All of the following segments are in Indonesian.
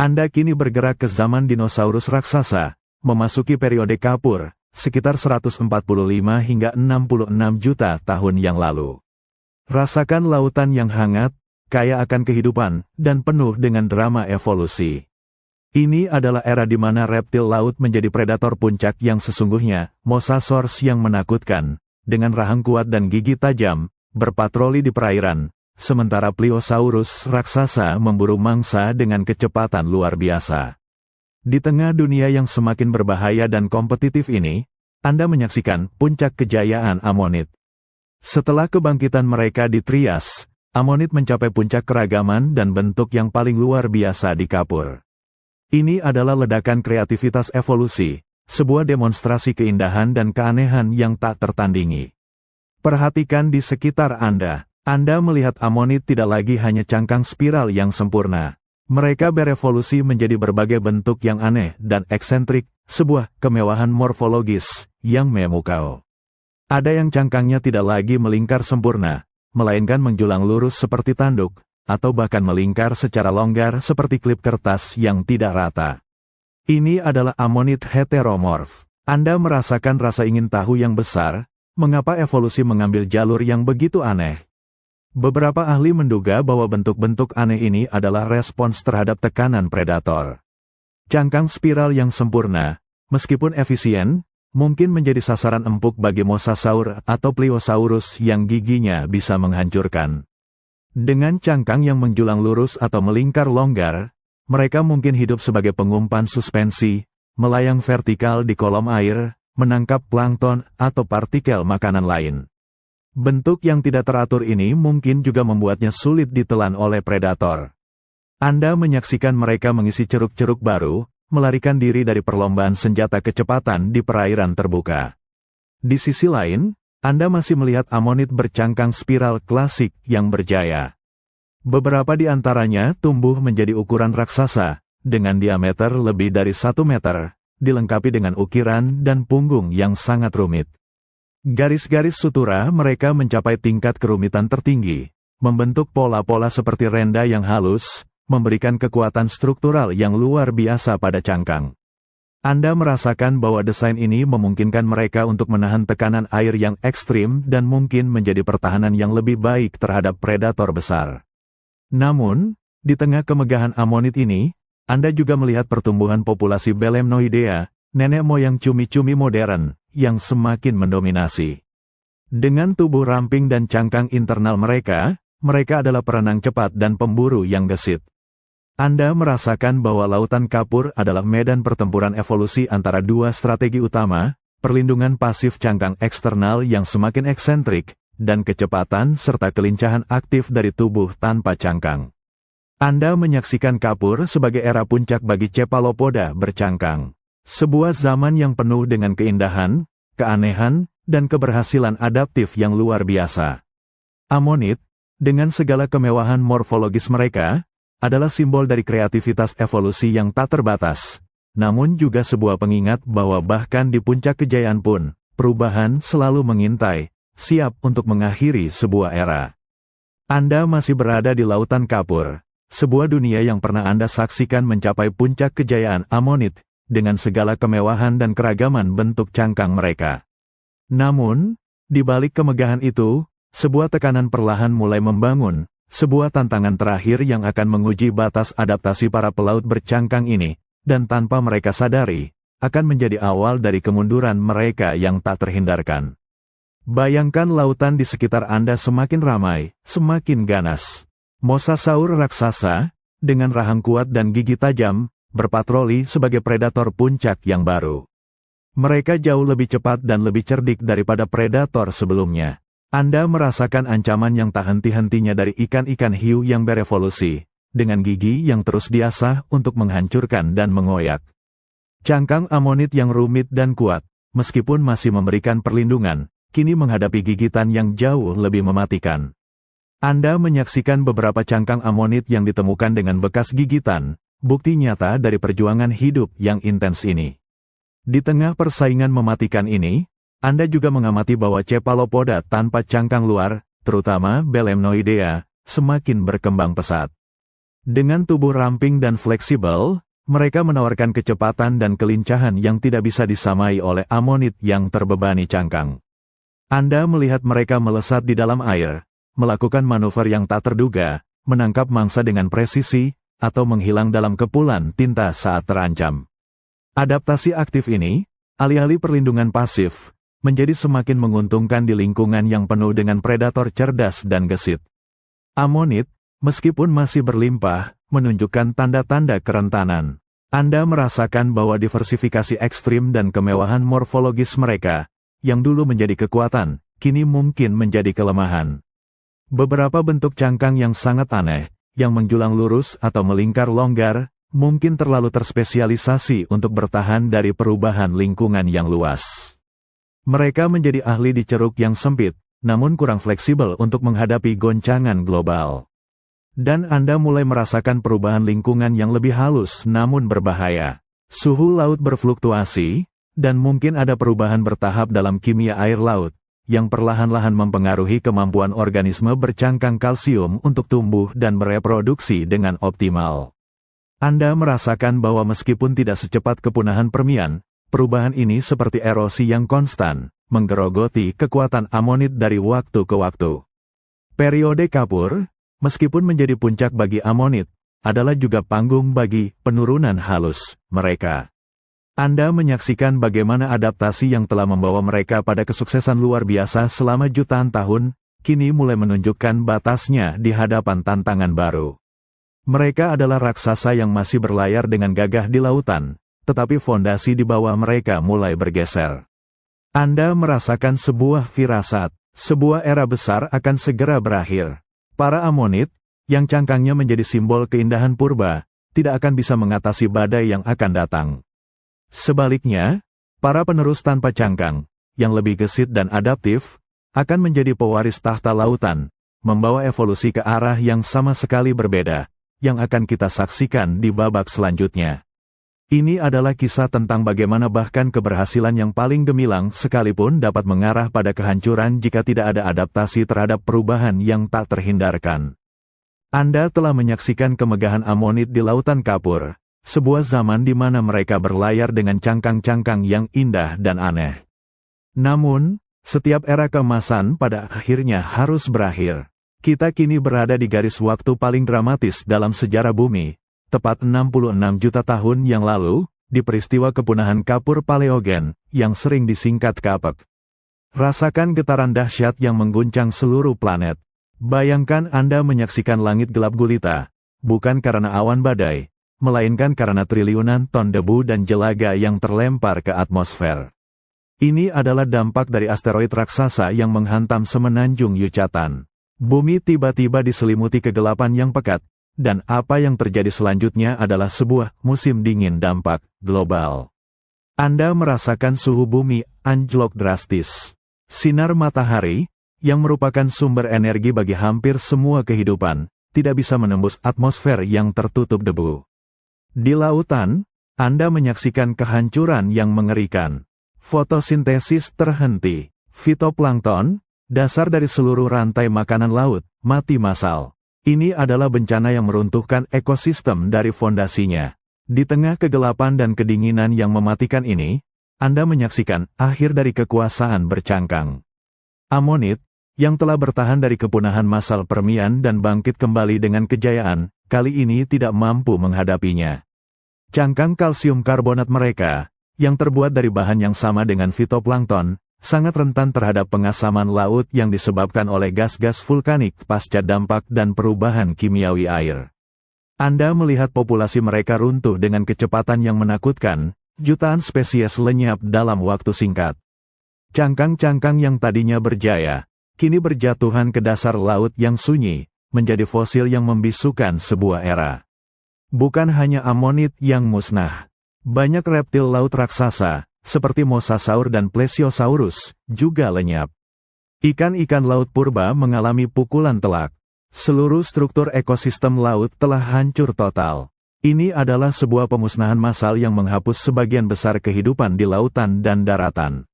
Anda kini bergerak ke zaman dinosaurus raksasa, memasuki periode kapur, sekitar 145 hingga 66 juta tahun yang lalu. Rasakan lautan yang hangat, kaya akan kehidupan, dan penuh dengan drama evolusi. Ini adalah era di mana reptil laut menjadi predator puncak yang sesungguhnya, mosasaurs yang menakutkan, dengan rahang kuat dan gigi tajam, berpatroli di perairan, sementara pliosaurus raksasa memburu mangsa dengan kecepatan luar biasa. Di tengah dunia yang semakin berbahaya dan kompetitif ini, Anda menyaksikan puncak kejayaan amonid. Setelah kebangkitan mereka di Trias, amonid mencapai puncak keragaman dan bentuk yang paling luar biasa di kapur. Ini adalah ledakan kreativitas evolusi, sebuah demonstrasi keindahan dan keanehan yang tak tertandingi. Perhatikan di sekitar Anda. Anda melihat amonid tidak lagi hanya cangkang spiral yang sempurna. Mereka berevolusi menjadi berbagai bentuk yang aneh dan eksentrik, sebuah kemewahan morfologis yang memukau. Ada yang cangkangnya tidak lagi melingkar sempurna, melainkan menjulang lurus seperti tanduk, atau bahkan melingkar secara longgar seperti klip kertas yang tidak rata. Ini adalah amonid heteromorf. Anda merasakan rasa ingin tahu yang besar, mengapa evolusi mengambil jalur yang begitu aneh. Beberapa ahli menduga bahwa bentuk-bentuk aneh ini adalah respons terhadap tekanan predator. Cangkang spiral yang sempurna, meskipun efisien, mungkin menjadi sasaran empuk bagi mosasaur atau pliosaurus yang giginya bisa menghancurkan. Dengan cangkang yang menjulang lurus atau melingkar longgar, mereka mungkin hidup sebagai pengumpan suspensi, melayang vertikal di kolom air, menangkap plankton atau partikel makanan lain. Bentuk yang tidak teratur ini mungkin juga membuatnya sulit ditelan oleh predator. Anda menyaksikan mereka mengisi ceruk-ceruk baru, melarikan diri dari perlombaan senjata kecepatan di perairan terbuka. Di sisi lain, Anda masih melihat amonid bercangkang spiral klasik yang berjaya. Beberapa di antaranya tumbuh menjadi ukuran raksasa, dengan diameter lebih dari 1 meter, dilengkapi dengan ukiran dan punggung yang sangat rumit. Garis-garis sutura mereka mencapai tingkat kerumitan tertinggi, membentuk pola-pola seperti renda yang halus, memberikan kekuatan struktural yang luar biasa pada cangkang. Anda merasakan bahwa desain ini memungkinkan mereka untuk menahan tekanan air yang ekstrim dan mungkin menjadi pertahanan yang lebih baik terhadap predator besar. Namun, di tengah kemegahan amonid ini, Anda juga melihat pertumbuhan populasi Belemnoidea, nenek moyang cumi-cumi modern, yang semakin mendominasi. Dengan tubuh ramping dan cangkang internal mereka adalah perenang cepat dan pemburu yang gesit. Anda merasakan bahwa lautan kapur adalah medan pertempuran evolusi antara dua strategi utama, perlindungan pasif cangkang eksternal yang semakin eksentrik, dan kecepatan serta kelincahan aktif dari tubuh tanpa cangkang. Anda menyaksikan kapur sebagai era puncak bagi cephalopoda bercangkang. Sebuah zaman yang penuh dengan keindahan, keanehan, dan keberhasilan adaptif yang luar biasa. Amonid, dengan segala kemewahan morfologis mereka, adalah simbol dari kreativitas evolusi yang tak terbatas, namun juga sebuah pengingat bahwa bahkan di puncak kejayaan pun, perubahan selalu mengintai, siap untuk mengakhiri sebuah era. Anda masih berada di lautan kapur, sebuah dunia yang pernah Anda saksikan mencapai puncak kejayaan amonid, dengan segala kemewahan dan keragaman bentuk cangkang mereka. Namun, di balik kemegahan itu, sebuah tekanan perlahan mulai membangun, sebuah tantangan terakhir yang akan menguji batas adaptasi para pelaut bercangkang ini, dan tanpa mereka sadari, akan menjadi awal dari kemunduran mereka yang tak terhindarkan. Bayangkan lautan di sekitar Anda semakin ramai, semakin ganas. Mosasaur raksasa, dengan rahang kuat dan gigi tajam, berpatroli sebagai predator puncak yang baru. Mereka jauh lebih cepat dan lebih cerdik daripada predator sebelumnya. Anda merasakan ancaman yang tak henti-hentinya dari ikan-ikan hiu yang berevolusi, dengan gigi yang terus diasah untuk menghancurkan dan mengoyak. Cangkang amonid yang rumit dan kuat, meskipun masih memberikan perlindungan, kini menghadapi gigitan yang jauh lebih mematikan. Anda menyaksikan beberapa cangkang amonid yang ditemukan dengan bekas gigitan, bukti nyata dari perjuangan hidup yang intens ini. Di tengah persaingan mematikan ini, Anda juga mengamati bahwa cephalopoda tanpa cangkang luar, terutama Belemnoidea, semakin berkembang pesat. Dengan tubuh ramping dan fleksibel, mereka menawarkan kecepatan dan kelincahan yang tidak bisa disamai oleh amonit yang terbebani cangkang. Anda melihat mereka melesat di dalam air, melakukan manuver yang tak terduga, menangkap mangsa dengan presisi, atau menghilang dalam kepulan tinta saat terancam. Adaptasi aktif ini, alih-alih perlindungan pasif, menjadi semakin menguntungkan di lingkungan yang penuh dengan predator cerdas dan gesit. Amonit, meskipun masih berlimpah, menunjukkan tanda-tanda kerentanan. Anda merasakan bahwa diversifikasi ekstrim dan kemewahan morfologis mereka, yang dulu menjadi kekuatan, kini mungkin menjadi kelemahan. Beberapa bentuk cangkang yang sangat aneh, yang menjulang lurus atau melingkar longgar, mungkin terlalu terspesialisasi untuk bertahan dari perubahan lingkungan yang luas. Mereka menjadi ahli di ceruk yang sempit, namun kurang fleksibel untuk menghadapi goncangan global. Dan Anda mulai merasakan perubahan lingkungan yang lebih halus namun berbahaya. Suhu laut berfluktuasi, dan mungkin ada perubahan bertahap dalam kimia air laut, yang perlahan-lahan mempengaruhi kemampuan organisme bercangkang kalsium untuk tumbuh dan bereproduksi dengan optimal. Anda merasakan bahwa meskipun tidak secepat kepunahan Permian, perubahan ini seperti erosi yang konstan, menggerogoti kekuatan amonit dari waktu ke waktu. Periode Kapur, meskipun menjadi puncak bagi amonit, adalah juga panggung bagi penurunan halus mereka. Anda menyaksikan bagaimana adaptasi yang telah membawa mereka pada kesuksesan luar biasa selama jutaan tahun, kini mulai menunjukkan batasnya di hadapan tantangan baru. Mereka adalah raksasa yang masih berlayar dengan gagah di lautan, tetapi fondasi di bawah mereka mulai bergeser. Anda merasakan sebuah firasat, sebuah era besar akan segera berakhir. Para amonit, yang cangkangnya menjadi simbol keindahan purba, tidak akan bisa mengatasi badai yang akan datang. Sebaliknya, para penerus tanpa cangkang, yang lebih gesit dan adaptif, akan menjadi pewaris tahta lautan, membawa evolusi ke arah yang sama sekali berbeda, yang akan kita saksikan di babak selanjutnya. Ini adalah kisah tentang bagaimana bahkan keberhasilan yang paling gemilang sekalipun dapat mengarah pada kehancuran jika tidak ada adaptasi terhadap perubahan yang tak terhindarkan. Anda telah menyaksikan kemegahan amonit di Lautan Kapur, sebuah zaman di mana mereka berlayar dengan cangkang-cangkang yang indah dan aneh. Namun, setiap era keemasan pada akhirnya harus berakhir. Kita kini berada di garis waktu paling dramatis dalam sejarah bumi, tepat 66 juta tahun yang lalu, di peristiwa kepunahan Kapur Paleogen, yang sering disingkat KAPEK. Rasakan getaran dahsyat yang mengguncang seluruh planet. Bayangkan Anda menyaksikan langit gelap gulita, bukan karena awan badai, melainkan karena triliunan ton debu dan jelaga yang terlempar ke atmosfer. Ini adalah dampak dari asteroid raksasa yang menghantam semenanjung Yucatan. Bumi tiba-tiba diselimuti kegelapan yang pekat, dan apa yang terjadi selanjutnya adalah sebuah musim dingin dampak global. Anda merasakan suhu bumi anjlok drastis. Sinar matahari, yang merupakan sumber energi bagi hampir semua kehidupan, tidak bisa menembus atmosfer yang tertutup debu. Di lautan, Anda menyaksikan kehancuran yang mengerikan. Fotosintesis terhenti. Fitoplankton, dasar dari seluruh rantai makanan laut, mati massal. Ini adalah bencana yang meruntuhkan ekosistem dari fondasinya. Di tengah kegelapan dan kedinginan yang mematikan ini, Anda menyaksikan akhir dari kekuasaan bercangkang. Amonit, yang telah bertahan dari kepunahan massal Permian dan bangkit kembali dengan kejayaan, kali ini tidak mampu menghadapinya. Cangkang kalsium karbonat mereka, yang terbuat dari bahan yang sama dengan fitoplankton, sangat rentan terhadap pengasaman laut yang disebabkan oleh gas-gas vulkanik pasca dampak dan perubahan kimiawi air. Anda melihat populasi mereka runtuh dengan kecepatan yang menakutkan, jutaan spesies lenyap dalam waktu singkat. Cangkang-cangkang yang tadinya berjaya, kini berjatuhan ke dasar laut yang sunyi, menjadi fosil yang membisukan sebuah era. Bukan hanya amonit yang musnah. Banyak reptil laut raksasa, seperti mosasaur dan plesiosaurus, juga lenyap. Ikan-ikan laut purba mengalami pukulan telak. Seluruh struktur ekosistem laut telah hancur total. Ini adalah sebuah pemusnahan massal yang menghapus sebagian besar kehidupan di lautan dan daratan.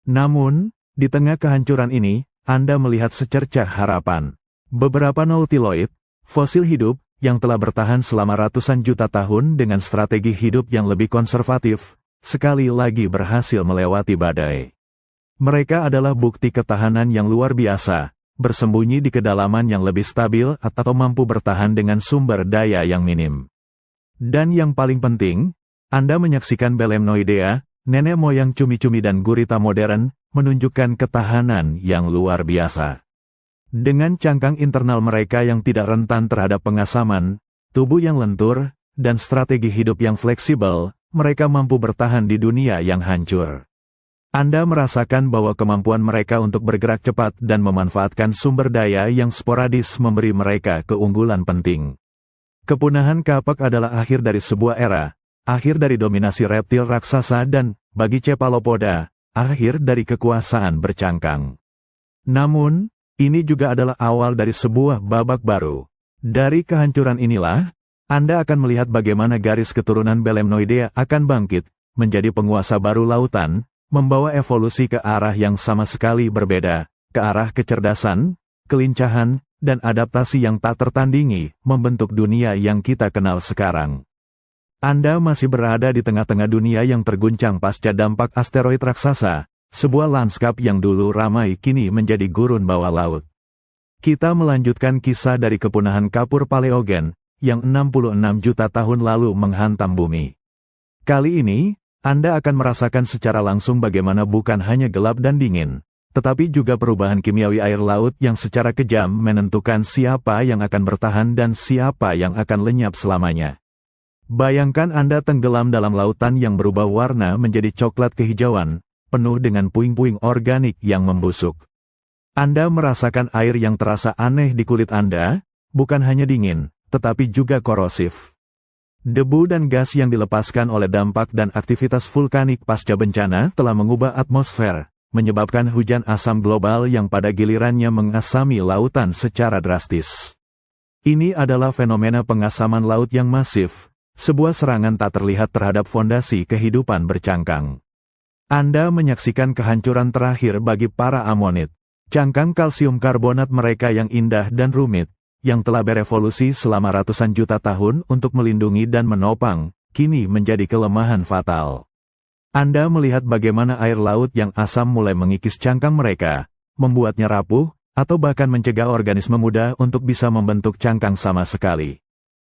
Namun, di tengah kehancuran ini, Anda melihat secercah harapan. Beberapa nautiloid, fosil hidup, yang telah bertahan selama ratusan juta tahun dengan strategi hidup yang lebih konservatif, sekali lagi berhasil melewati badai. Mereka adalah bukti ketahanan yang luar biasa, bersembunyi di kedalaman yang lebih stabil atau mampu bertahan dengan sumber daya yang minim. Dan yang paling penting, Anda menyaksikan Belemnoidea, nenek moyang cumi-cumi dan gurita modern, menunjukkan ketahanan yang luar biasa. Dengan cangkang internal mereka yang tidak rentan terhadap pengasaman, tubuh yang lentur, dan strategi hidup yang fleksibel, mereka mampu bertahan di dunia yang hancur. Anda merasakan bahwa kemampuan mereka untuk bergerak cepat dan memanfaatkan sumber daya yang sporadis memberi mereka keunggulan penting. Kepunahan kapak adalah akhir dari sebuah era, akhir dari dominasi reptil raksasa dan, bagi Cephalopoda, akhir dari kekuasaan bercangkang. Namun, ini juga adalah awal dari sebuah babak baru. Dari kehancuran inilah, Anda akan melihat bagaimana garis keturunan Belemnoidea akan bangkit, menjadi penguasa baru lautan, membawa evolusi ke arah yang sama sekali berbeda, ke arah kecerdasan, kelincahan, dan adaptasi yang tak tertandingi, membentuk dunia yang kita kenal sekarang. Anda masih berada di tengah-tengah dunia yang terguncang pasca dampak asteroid raksasa, sebuah lanskap yang dulu ramai kini menjadi gurun bawah laut. Kita melanjutkan kisah dari kepunahan kapur Paleogen, yang 66 juta tahun lalu menghantam bumi. Kali ini, Anda akan merasakan secara langsung bagaimana bukan hanya gelap dan dingin, tetapi juga perubahan kimiawi air laut yang secara kejam menentukan siapa yang akan bertahan dan siapa yang akan lenyap selamanya. Bayangkan Anda tenggelam dalam lautan yang berubah warna menjadi coklat kehijauan, penuh dengan puing-puing organik yang membusuk. Anda merasakan air yang terasa aneh di kulit Anda, bukan hanya dingin, tetapi juga korosif. Debu dan gas yang dilepaskan oleh dampak dan aktivitas vulkanik pasca bencana telah mengubah atmosfer, menyebabkan hujan asam global yang pada gilirannya mengasami lautan secara drastis. Ini adalah fenomena pengasaman laut yang masif, sebuah serangan tak terlihat terhadap fondasi kehidupan bercangkang. Anda menyaksikan kehancuran terakhir bagi para amonit, cangkang kalsium karbonat mereka yang indah dan rumit, yang telah berevolusi selama ratusan juta tahun untuk melindungi dan menopang, kini menjadi kelemahan fatal. Anda melihat bagaimana air laut yang asam mulai mengikis cangkang mereka, membuatnya rapuh, atau bahkan mencegah organisme muda untuk bisa membentuk cangkang sama sekali.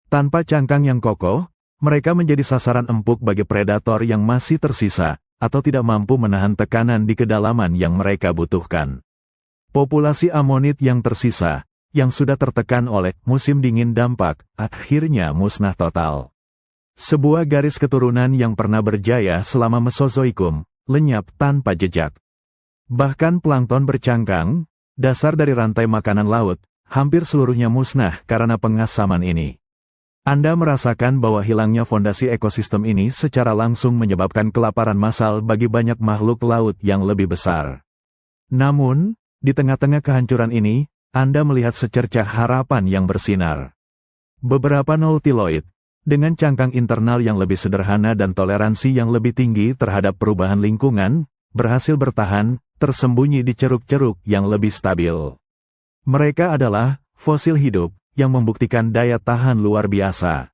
Tanpa cangkang yang kokoh, mereka menjadi sasaran empuk bagi predator yang masih tersisa, atau tidak mampu menahan tekanan di kedalaman yang mereka butuhkan. Populasi amonit yang tersisa, yang sudah tertekan oleh musim dingin dampak, akhirnya musnah total. Sebuah garis keturunan yang pernah berjaya selama Mesozoikum, lenyap tanpa jejak. Bahkan plankton bercangkang, dasar dari rantai makanan laut, hampir seluruhnya musnah karena pengasaman ini. Anda merasakan bahwa hilangnya fondasi ekosistem ini secara langsung menyebabkan kelaparan massal bagi banyak makhluk laut yang lebih besar. Namun, di tengah-tengah kehancuran ini, Anda melihat secercah harapan yang bersinar. Beberapa nautiloid, dengan cangkang internal yang lebih sederhana dan toleransi yang lebih tinggi terhadap perubahan lingkungan, berhasil bertahan, tersembunyi di ceruk-ceruk yang lebih stabil. Mereka adalah fosil hidup yang membuktikan daya tahan luar biasa.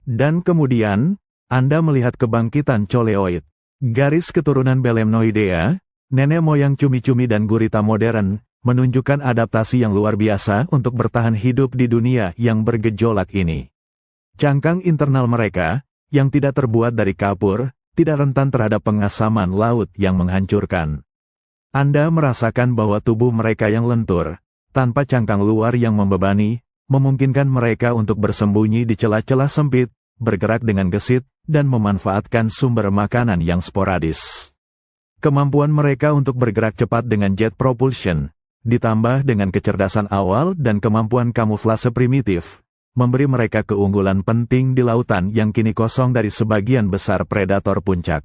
Dan kemudian, Anda melihat kebangkitan coleoid, garis keturunan Belemnoidea, nenek moyang cumi-cumi dan gurita modern, menunjukkan adaptasi yang luar biasa untuk bertahan hidup di dunia yang bergejolak ini. Cangkang internal mereka, yang tidak terbuat dari kapur, tidak rentan terhadap pengasaman laut yang menghancurkan. Anda merasakan bahwa tubuh mereka yang lentur, tanpa cangkang luar yang membebani, memungkinkan mereka untuk bersembunyi di celah-celah sempit, bergerak dengan gesit, dan memanfaatkan sumber makanan yang sporadis. Kemampuan mereka untuk bergerak cepat dengan jet propulsion, ditambah dengan kecerdasan awal dan kemampuan kamuflase primitif, memberi mereka keunggulan penting di lautan yang kini kosong dari sebagian besar predator puncak.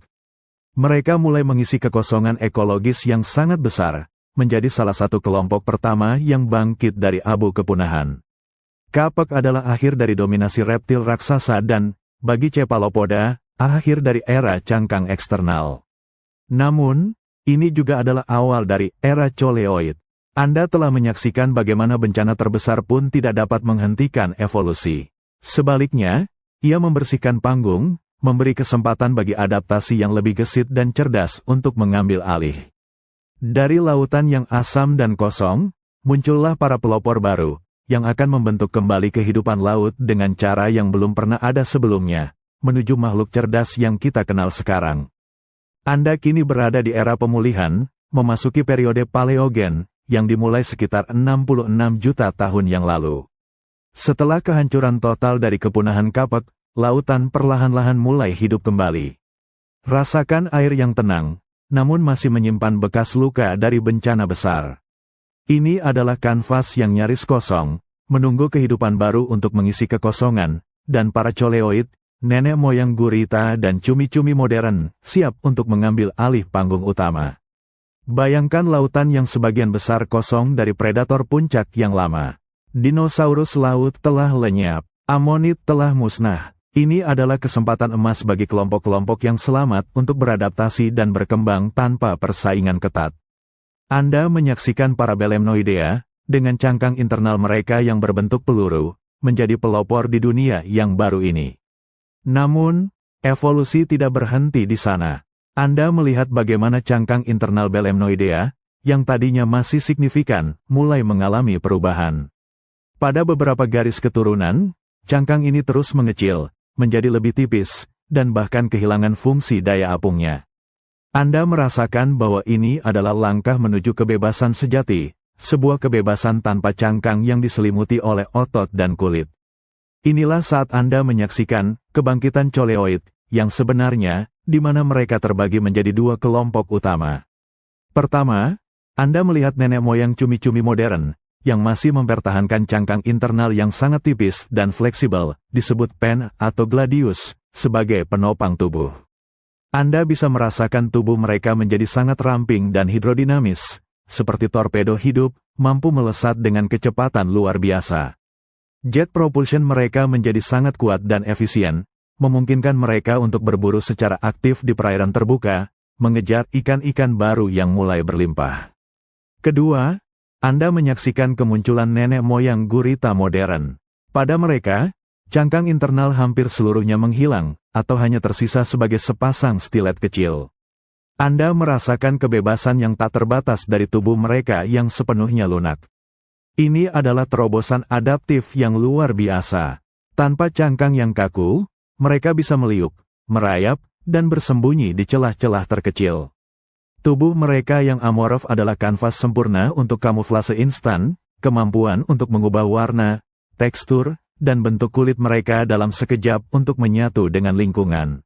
Mereka mulai mengisi kekosongan ekologis yang sangat besar, menjadi salah satu kelompok pertama yang bangkit dari abu kepunahan. Kapak adalah akhir dari dominasi reptil raksasa dan, bagi Cephalopoda, akhir dari era cangkang eksternal. Namun, ini juga adalah awal dari era coleoid. Anda telah menyaksikan bagaimana bencana terbesar pun tidak dapat menghentikan evolusi. Sebaliknya, ia membersihkan panggung, memberi kesempatan bagi adaptasi yang lebih gesit dan cerdas untuk mengambil alih. Dari lautan yang asam dan kosong, muncullah para pelopor baru, yang akan membentuk kembali kehidupan laut dengan cara yang belum pernah ada sebelumnya, menuju makhluk cerdas yang kita kenal sekarang. Anda kini berada di era pemulihan, memasuki periode Paleogen, yang dimulai sekitar 66 juta tahun yang lalu. Setelah kehancuran total dari kepunahan kapek, lautan perlahan-lahan mulai hidup kembali. Rasakan air yang tenang, namun masih menyimpan bekas luka dari bencana besar. Ini adalah kanvas yang nyaris kosong, menunggu kehidupan baru untuk mengisi kekosongan, dan para coleoid, nenek moyang gurita dan cumi-cumi modern, siap untuk mengambil alih panggung utama. Bayangkan lautan yang sebagian besar kosong dari predator puncak yang lama. Dinosaurus laut telah lenyap, amonit telah musnah. Ini adalah kesempatan emas bagi kelompok-kelompok yang selamat untuk beradaptasi dan berkembang tanpa persaingan ketat. Anda menyaksikan para Belemnoidea, dengan cangkang internal mereka yang berbentuk peluru, menjadi pelopor di dunia yang baru ini. Namun, evolusi tidak berhenti di sana. Anda melihat bagaimana cangkang internal Belemnoidea, yang tadinya masih signifikan, mulai mengalami perubahan. Pada beberapa garis keturunan, cangkang ini terus mengecil, menjadi lebih tipis, dan bahkan kehilangan fungsi daya apungnya. Anda merasakan bahwa ini adalah langkah menuju kebebasan sejati, sebuah kebebasan tanpa cangkang yang diselimuti oleh otot dan kulit. Inilah saat Anda menyaksikan kebangkitan coleoid, yang sebenarnya, di mana mereka terbagi menjadi dua kelompok utama. Pertama, Anda melihat nenek moyang cumi-cumi modern, yang masih mempertahankan cangkang internal yang sangat tipis dan fleksibel, disebut pen atau gladius, sebagai penopang tubuh. Anda bisa merasakan tubuh mereka menjadi sangat ramping dan hidrodinamis, seperti torpedo hidup, mampu melesat dengan kecepatan luar biasa. Jet propulsion mereka menjadi sangat kuat dan efisien, memungkinkan mereka untuk berburu secara aktif di perairan terbuka, mengejar ikan-ikan baru yang mulai berlimpah. Kedua, Anda menyaksikan kemunculan nenek moyang gurita modern. Pada mereka, cangkang internal hampir seluruhnya menghilang, atau hanya tersisa sebagai sepasang stilet kecil. Anda merasakan kebebasan yang tak terbatas dari tubuh mereka yang sepenuhnya lunak. Ini adalah terobosan adaptif yang luar biasa. Tanpa cangkang yang kaku, mereka bisa meliuk, merayap, dan bersembunyi di celah-celah terkecil. Tubuh mereka yang amorf adalah kanvas sempurna untuk kamuflase instan, kemampuan untuk mengubah warna, tekstur, dan bentuk kulit mereka dalam sekejap untuk menyatu dengan lingkungan.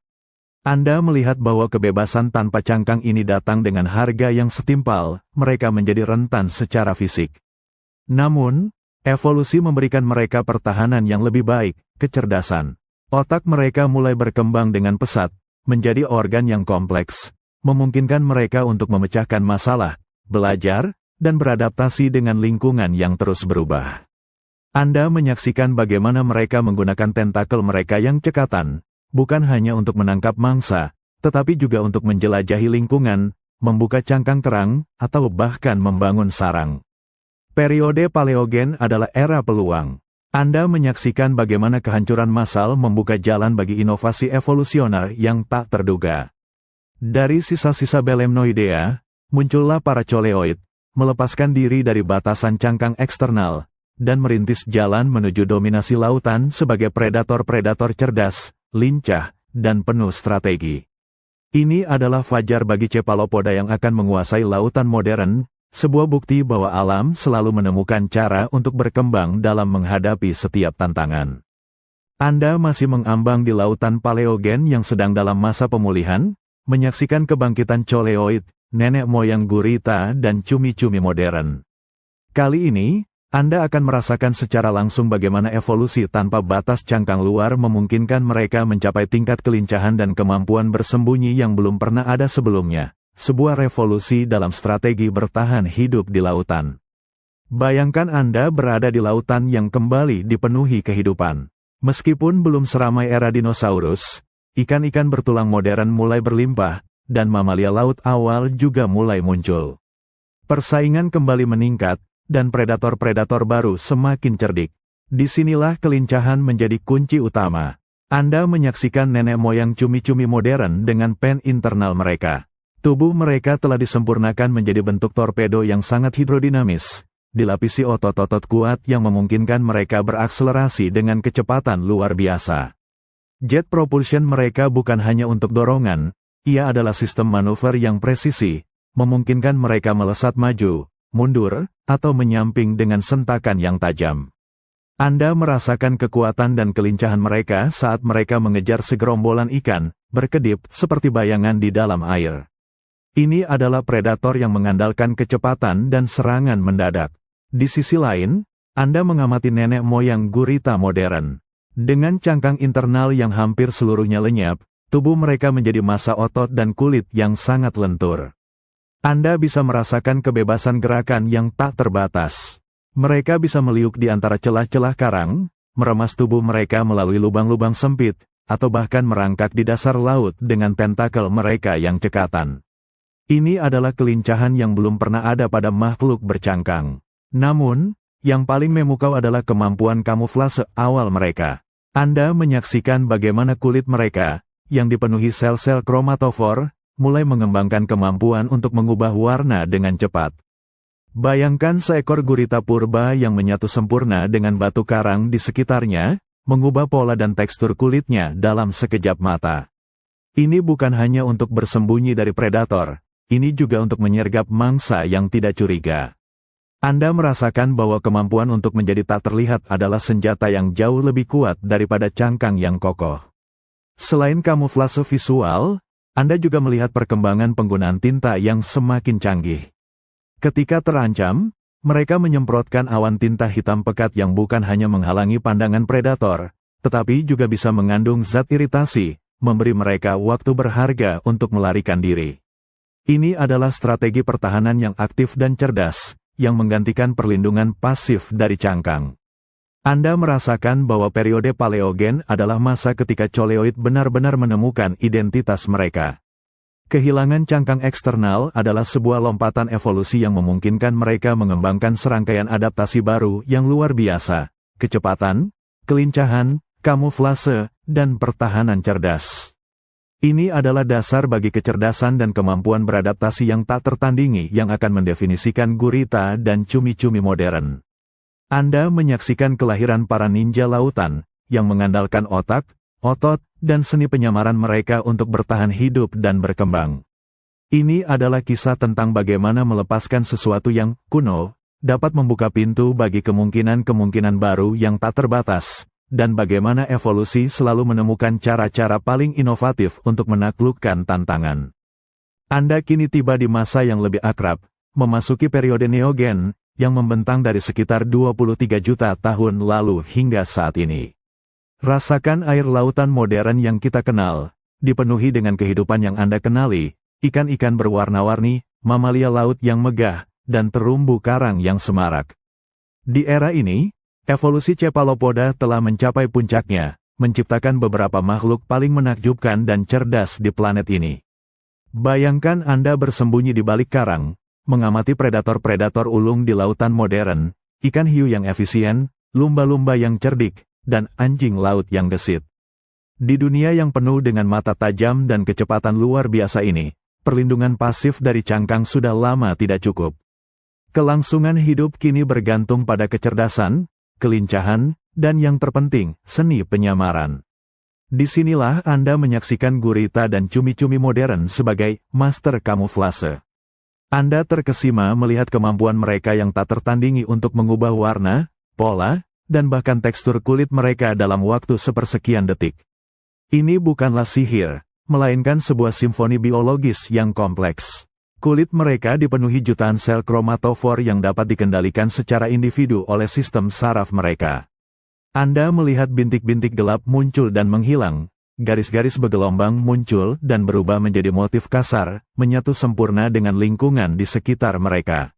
Anda melihat bahwa kebebasan tanpa cangkang ini datang dengan harga yang setimpal, mereka menjadi rentan secara fisik. Namun, evolusi memberikan mereka pertahanan yang lebih baik, kecerdasan. Otak mereka mulai berkembang dengan pesat, menjadi organ yang kompleks, memungkinkan mereka untuk memecahkan masalah, belajar, dan beradaptasi dengan lingkungan yang terus berubah. Anda menyaksikan bagaimana mereka menggunakan tentakel mereka yang cekatan, bukan hanya untuk menangkap mangsa, tetapi juga untuk menjelajahi lingkungan, membuka cangkang terang, atau bahkan membangun sarang. Periode Paleogen adalah era peluang. Anda menyaksikan bagaimana kehancuran massal membuka jalan bagi inovasi evolusioner yang tak terduga. Dari sisa-sisa Belemnoidea, muncullah para coleoid, melepaskan diri dari batasan cangkang eksternal, dan merintis jalan menuju dominasi lautan sebagai predator-predator cerdas, lincah, dan penuh strategi. Ini adalah fajar bagi Cephalopoda yang akan menguasai lautan modern, sebuah bukti bahwa alam selalu menemukan cara untuk berkembang dalam menghadapi setiap tantangan. Anda masih mengambang di lautan Paleogen yang sedang dalam masa pemulihan, menyaksikan kebangkitan coleoid, nenek moyang gurita dan cumi-cumi modern. Kali ini, Anda akan merasakan secara langsung bagaimana evolusi tanpa batas cangkang luar memungkinkan mereka mencapai tingkat kelincahan dan kemampuan bersembunyi yang belum pernah ada sebelumnya. Sebuah revolusi dalam strategi bertahan hidup di lautan. Bayangkan Anda berada di lautan yang kembali dipenuhi kehidupan. Meskipun belum seramai era dinosaurus, ikan-ikan bertulang modern mulai berlimpah, dan mamalia laut awal juga mulai muncul. Persaingan kembali meningkat, dan predator-predator baru semakin cerdik. Disinilah kelincahan menjadi kunci utama. Anda menyaksikan nenek moyang cumi-cumi modern dengan pen internal mereka. Tubuh mereka telah disempurnakan menjadi bentuk torpedo yang sangat hidrodinamis, dilapisi otot-otot kuat yang memungkinkan mereka berakselerasi dengan kecepatan luar biasa. Jet propulsion mereka bukan hanya untuk dorongan, ia adalah sistem manuver yang presisi, memungkinkan mereka melesat maju, mundur, atau menyamping dengan sentakan yang tajam. Anda merasakan kekuatan dan kelincahan mereka saat mereka mengejar segerombolan ikan, berkedip seperti bayangan di dalam air. Ini adalah predator yang mengandalkan kecepatan dan serangan mendadak. Di sisi lain, Anda mengamati nenek moyang gurita modern. Dengan cangkang internal yang hampir seluruhnya lenyap, tubuh mereka menjadi massa otot dan kulit yang sangat lentur. Anda bisa merasakan kebebasan gerakan yang tak terbatas. Mereka bisa meliuk di antara celah-celah karang, meremas tubuh mereka melalui lubang-lubang sempit, atau bahkan merangkak di dasar laut dengan tentakel mereka yang cekatan. Ini adalah kelincahan yang belum pernah ada pada makhluk bercangkang. Namun, yang paling memukau adalah kemampuan kamuflase awal mereka. Anda menyaksikan bagaimana kulit mereka, yang dipenuhi sel-sel kromatofor, mulai mengembangkan kemampuan untuk mengubah warna dengan cepat. Bayangkan seekor gurita purba yang menyatu sempurna dengan batu karang di sekitarnya, mengubah pola dan tekstur kulitnya dalam sekejap mata. Ini bukan hanya untuk bersembunyi dari predator, ini juga untuk menyergap mangsa yang tidak curiga. Anda merasakan bahwa kemampuan untuk menjadi tak terlihat adalah senjata yang jauh lebih kuat daripada cangkang yang kokoh. Selain kamuflase visual, Anda juga melihat perkembangan penggunaan tinta yang semakin canggih. Ketika terancam, mereka menyemprotkan awan tinta hitam pekat yang bukan hanya menghalangi pandangan predator, tetapi juga bisa mengandung zat iritasi, memberi mereka waktu berharga untuk melarikan diri. Ini adalah strategi pertahanan yang aktif dan cerdas, yang menggantikan perlindungan pasif dari cangkang. Anda merasakan bahwa periode Paleogen adalah masa ketika coleoid benar-benar menemukan identitas mereka. Kehilangan cangkang eksternal adalah sebuah lompatan evolusi yang memungkinkan mereka mengembangkan serangkaian adaptasi baru yang luar biasa, kecepatan, kelincahan, kamuflase, dan pertahanan cerdas. Ini adalah dasar bagi kecerdasan dan kemampuan beradaptasi yang tak tertandingi yang akan mendefinisikan gurita dan cumi-cumi modern. Anda menyaksikan kelahiran para ninja lautan, yang mengandalkan otak, otot, dan seni penyamaran mereka untuk bertahan hidup dan berkembang. Ini adalah kisah tentang bagaimana melepaskan sesuatu yang kuno, dapat membuka pintu bagi kemungkinan-kemungkinan baru yang tak terbatas, dan bagaimana evolusi selalu menemukan cara-cara paling inovatif untuk menaklukkan tantangan. Anda kini tiba di masa yang lebih akrab, memasuki periode Neogen, yang membentang dari sekitar 23 juta tahun lalu hingga saat ini. Rasakan air lautan modern yang kita kenal, dipenuhi dengan kehidupan yang Anda kenali, ikan-ikan berwarna-warni, mamalia laut yang megah, dan terumbu karang yang semarak. Di era ini, evolusi Cephalopoda telah mencapai puncaknya, menciptakan beberapa makhluk paling menakjubkan dan cerdas di planet ini. Bayangkan Anda bersembunyi di balik karang, mengamati predator-predator ulung di lautan modern, ikan hiu yang efisien, lumba-lumba yang cerdik, dan anjing laut yang gesit. Di dunia yang penuh dengan mata tajam dan kecepatan luar biasa ini, perlindungan pasif dari cangkang sudah lama tidak cukup. Kelangsungan hidup kini bergantung pada kecerdasan, kelincahan, dan yang terpenting, seni penyamaran. Disinilah Anda menyaksikan gurita dan cumi-cumi modern sebagai master kamuflase. Anda terkesima melihat kemampuan mereka yang tak tertandingi untuk mengubah warna, pola, dan bahkan tekstur kulit mereka dalam waktu sepersekian detik. Ini bukanlah sihir, melainkan sebuah simfoni biologis yang kompleks. Kulit mereka dipenuhi jutaan sel kromatofor yang dapat dikendalikan secara individu oleh sistem saraf mereka. Anda melihat bintik-bintik gelap muncul dan menghilang, garis-garis bergelombang muncul dan berubah menjadi motif kasar, menyatu sempurna dengan lingkungan di sekitar mereka.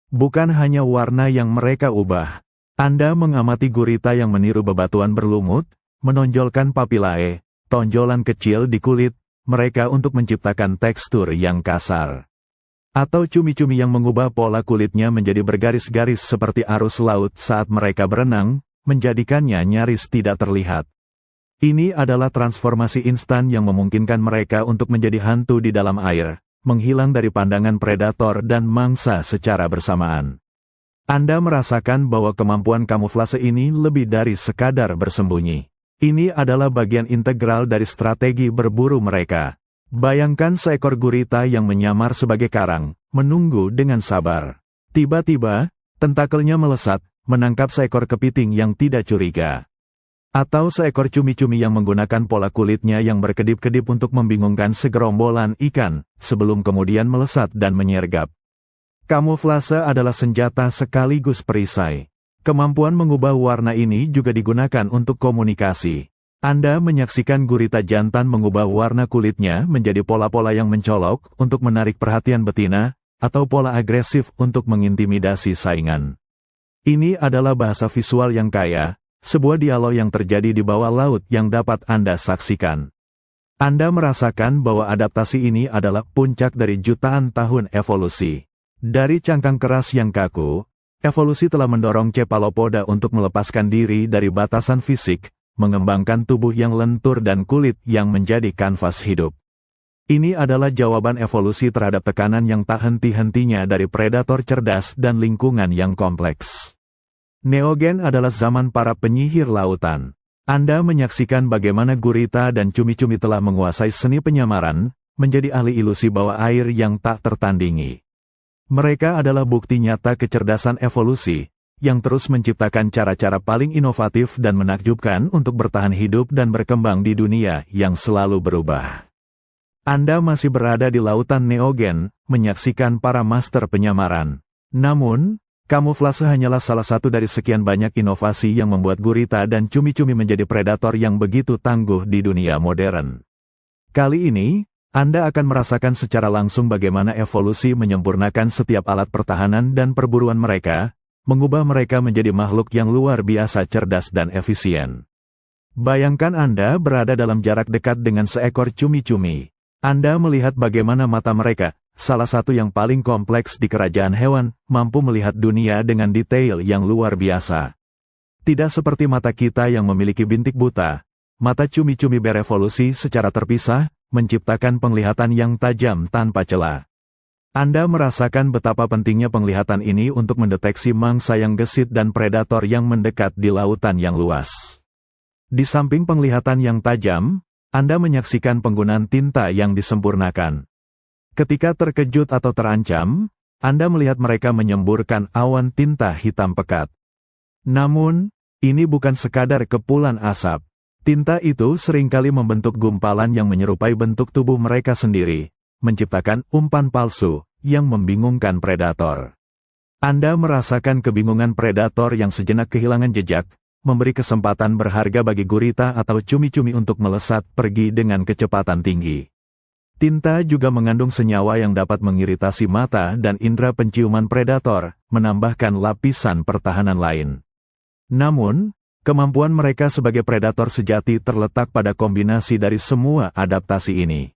Bukan hanya warna yang mereka ubah. Anda mengamati gurita yang meniru bebatuan berlumut, menonjolkan papilae, tonjolan kecil di kulit, mereka untuk menciptakan tekstur yang kasar. Atau cumi-cumi yang mengubah pola kulitnya menjadi bergaris-garis seperti arus laut saat mereka berenang, menjadikannya nyaris tidak terlihat. Ini adalah transformasi instan yang memungkinkan mereka untuk menjadi hantu di dalam air, menghilang dari pandangan predator dan mangsa secara bersamaan. Anda merasakan bahwa kemampuan kamuflase ini lebih dari sekadar bersembunyi. Ini adalah bagian integral dari strategi berburu mereka. Bayangkan seekor gurita yang menyamar sebagai karang, menunggu dengan sabar. Tiba-tiba, tentakelnya melesat, menangkap seekor kepiting yang tidak curiga. Atau seekor cumi-cumi yang menggunakan pola kulitnya yang berkedip-kedip untuk membingungkan segerombolan ikan, sebelum kemudian melesat dan menyergap. Kamuflase adalah senjata sekaligus perisai. Kemampuan mengubah warna ini juga digunakan untuk komunikasi. Anda menyaksikan gurita jantan mengubah warna kulitnya menjadi pola-pola yang mencolok untuk menarik perhatian betina, atau pola agresif untuk mengintimidasi saingan. Ini adalah bahasa visual yang kaya, sebuah dialog yang terjadi di bawah laut yang dapat Anda saksikan. Anda merasakan bahwa adaptasi ini adalah puncak dari jutaan tahun evolusi. Dari cangkang keras yang kaku, evolusi telah mendorong cephalopoda untuk melepaskan diri dari batasan fisik, mengembangkan tubuh yang lentur dan kulit yang menjadi kanvas hidup. Ini adalah jawaban evolusi terhadap tekanan yang tak henti-hentinya dari predator cerdas dan lingkungan yang kompleks. Neogen adalah zaman para penyihir lautan. Anda menyaksikan bagaimana gurita dan cumi-cumi telah menguasai seni penyamaran, menjadi ahli ilusi bawah air yang tak tertandingi. Mereka adalah bukti nyata kecerdasan evolusi, yang terus menciptakan cara-cara paling inovatif dan menakjubkan untuk bertahan hidup dan berkembang di dunia yang selalu berubah. Anda masih berada di lautan Neogen, menyaksikan para master penyamaran. Namun, kamuflase hanyalah salah satu dari sekian banyak inovasi yang membuat gurita dan cumi-cumi menjadi predator yang begitu tangguh di dunia modern. Kali ini, Anda akan merasakan secara langsung bagaimana evolusi menyempurnakan setiap alat pertahanan dan perburuan mereka, mengubah mereka menjadi makhluk yang luar biasa cerdas dan efisien. Bayangkan Anda berada dalam jarak dekat dengan seekor cumi-cumi. Anda melihat bagaimana mata mereka, salah satu yang paling kompleks di kerajaan hewan, mampu melihat dunia dengan detail yang luar biasa. Tidak seperti mata kita yang memiliki bintik buta, mata cumi-cumi berevolusi secara terpisah, menciptakan penglihatan yang tajam tanpa celah. Anda merasakan betapa pentingnya penglihatan ini untuk mendeteksi mangsa yang gesit dan predator yang mendekat di lautan yang luas. Di samping penglihatan yang tajam, Anda menyaksikan penggunaan tinta yang disempurnakan. Ketika terkejut atau terancam, Anda melihat mereka menyemburkan awan tinta hitam pekat. Namun, ini bukan sekadar kepulan asap. Tinta itu seringkali membentuk gumpalan yang menyerupai bentuk tubuh mereka sendiri, menciptakan umpan palsu yang membingungkan predator. Anda merasakan kebingungan predator yang sejenak kehilangan jejak, memberi kesempatan berharga bagi gurita atau cumi-cumi untuk melesat pergi dengan kecepatan tinggi. Tinta juga mengandung senyawa yang dapat mengiritasi mata dan indera penciuman predator, menambahkan lapisan pertahanan lain. Namun, kemampuan mereka sebagai predator sejati terletak pada kombinasi dari semua adaptasi ini.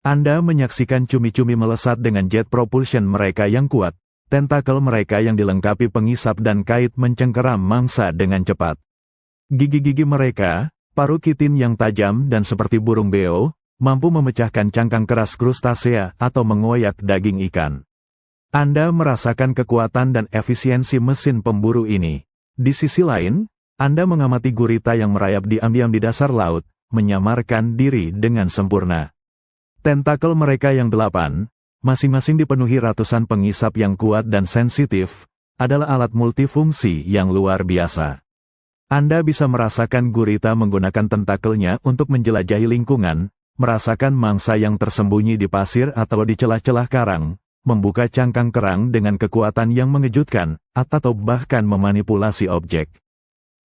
Anda menyaksikan cumi-cumi melesat dengan jet propulsion mereka yang kuat, tentakel mereka yang dilengkapi pengisap dan kait mencengkeram mangsa dengan cepat. Gigi-gigi mereka, paruh kitin yang tajam dan seperti burung beo, mampu memecahkan cangkang keras krustasea atau mengoyak daging ikan. Anda merasakan kekuatan dan efisiensi mesin pemburu ini. Di sisi lain, Anda mengamati gurita yang merayap diam-diam di dasar laut, menyamarkan diri dengan sempurna. Tentakel mereka yang 8, masing-masing dipenuhi ratusan pengisap yang kuat dan sensitif, adalah alat multifungsi yang luar biasa. Anda bisa merasakan gurita menggunakan tentakelnya untuk menjelajahi lingkungan, merasakan mangsa yang tersembunyi di pasir atau di celah-celah karang, membuka cangkang kerang dengan kekuatan yang mengejutkan, atau bahkan memanipulasi objek.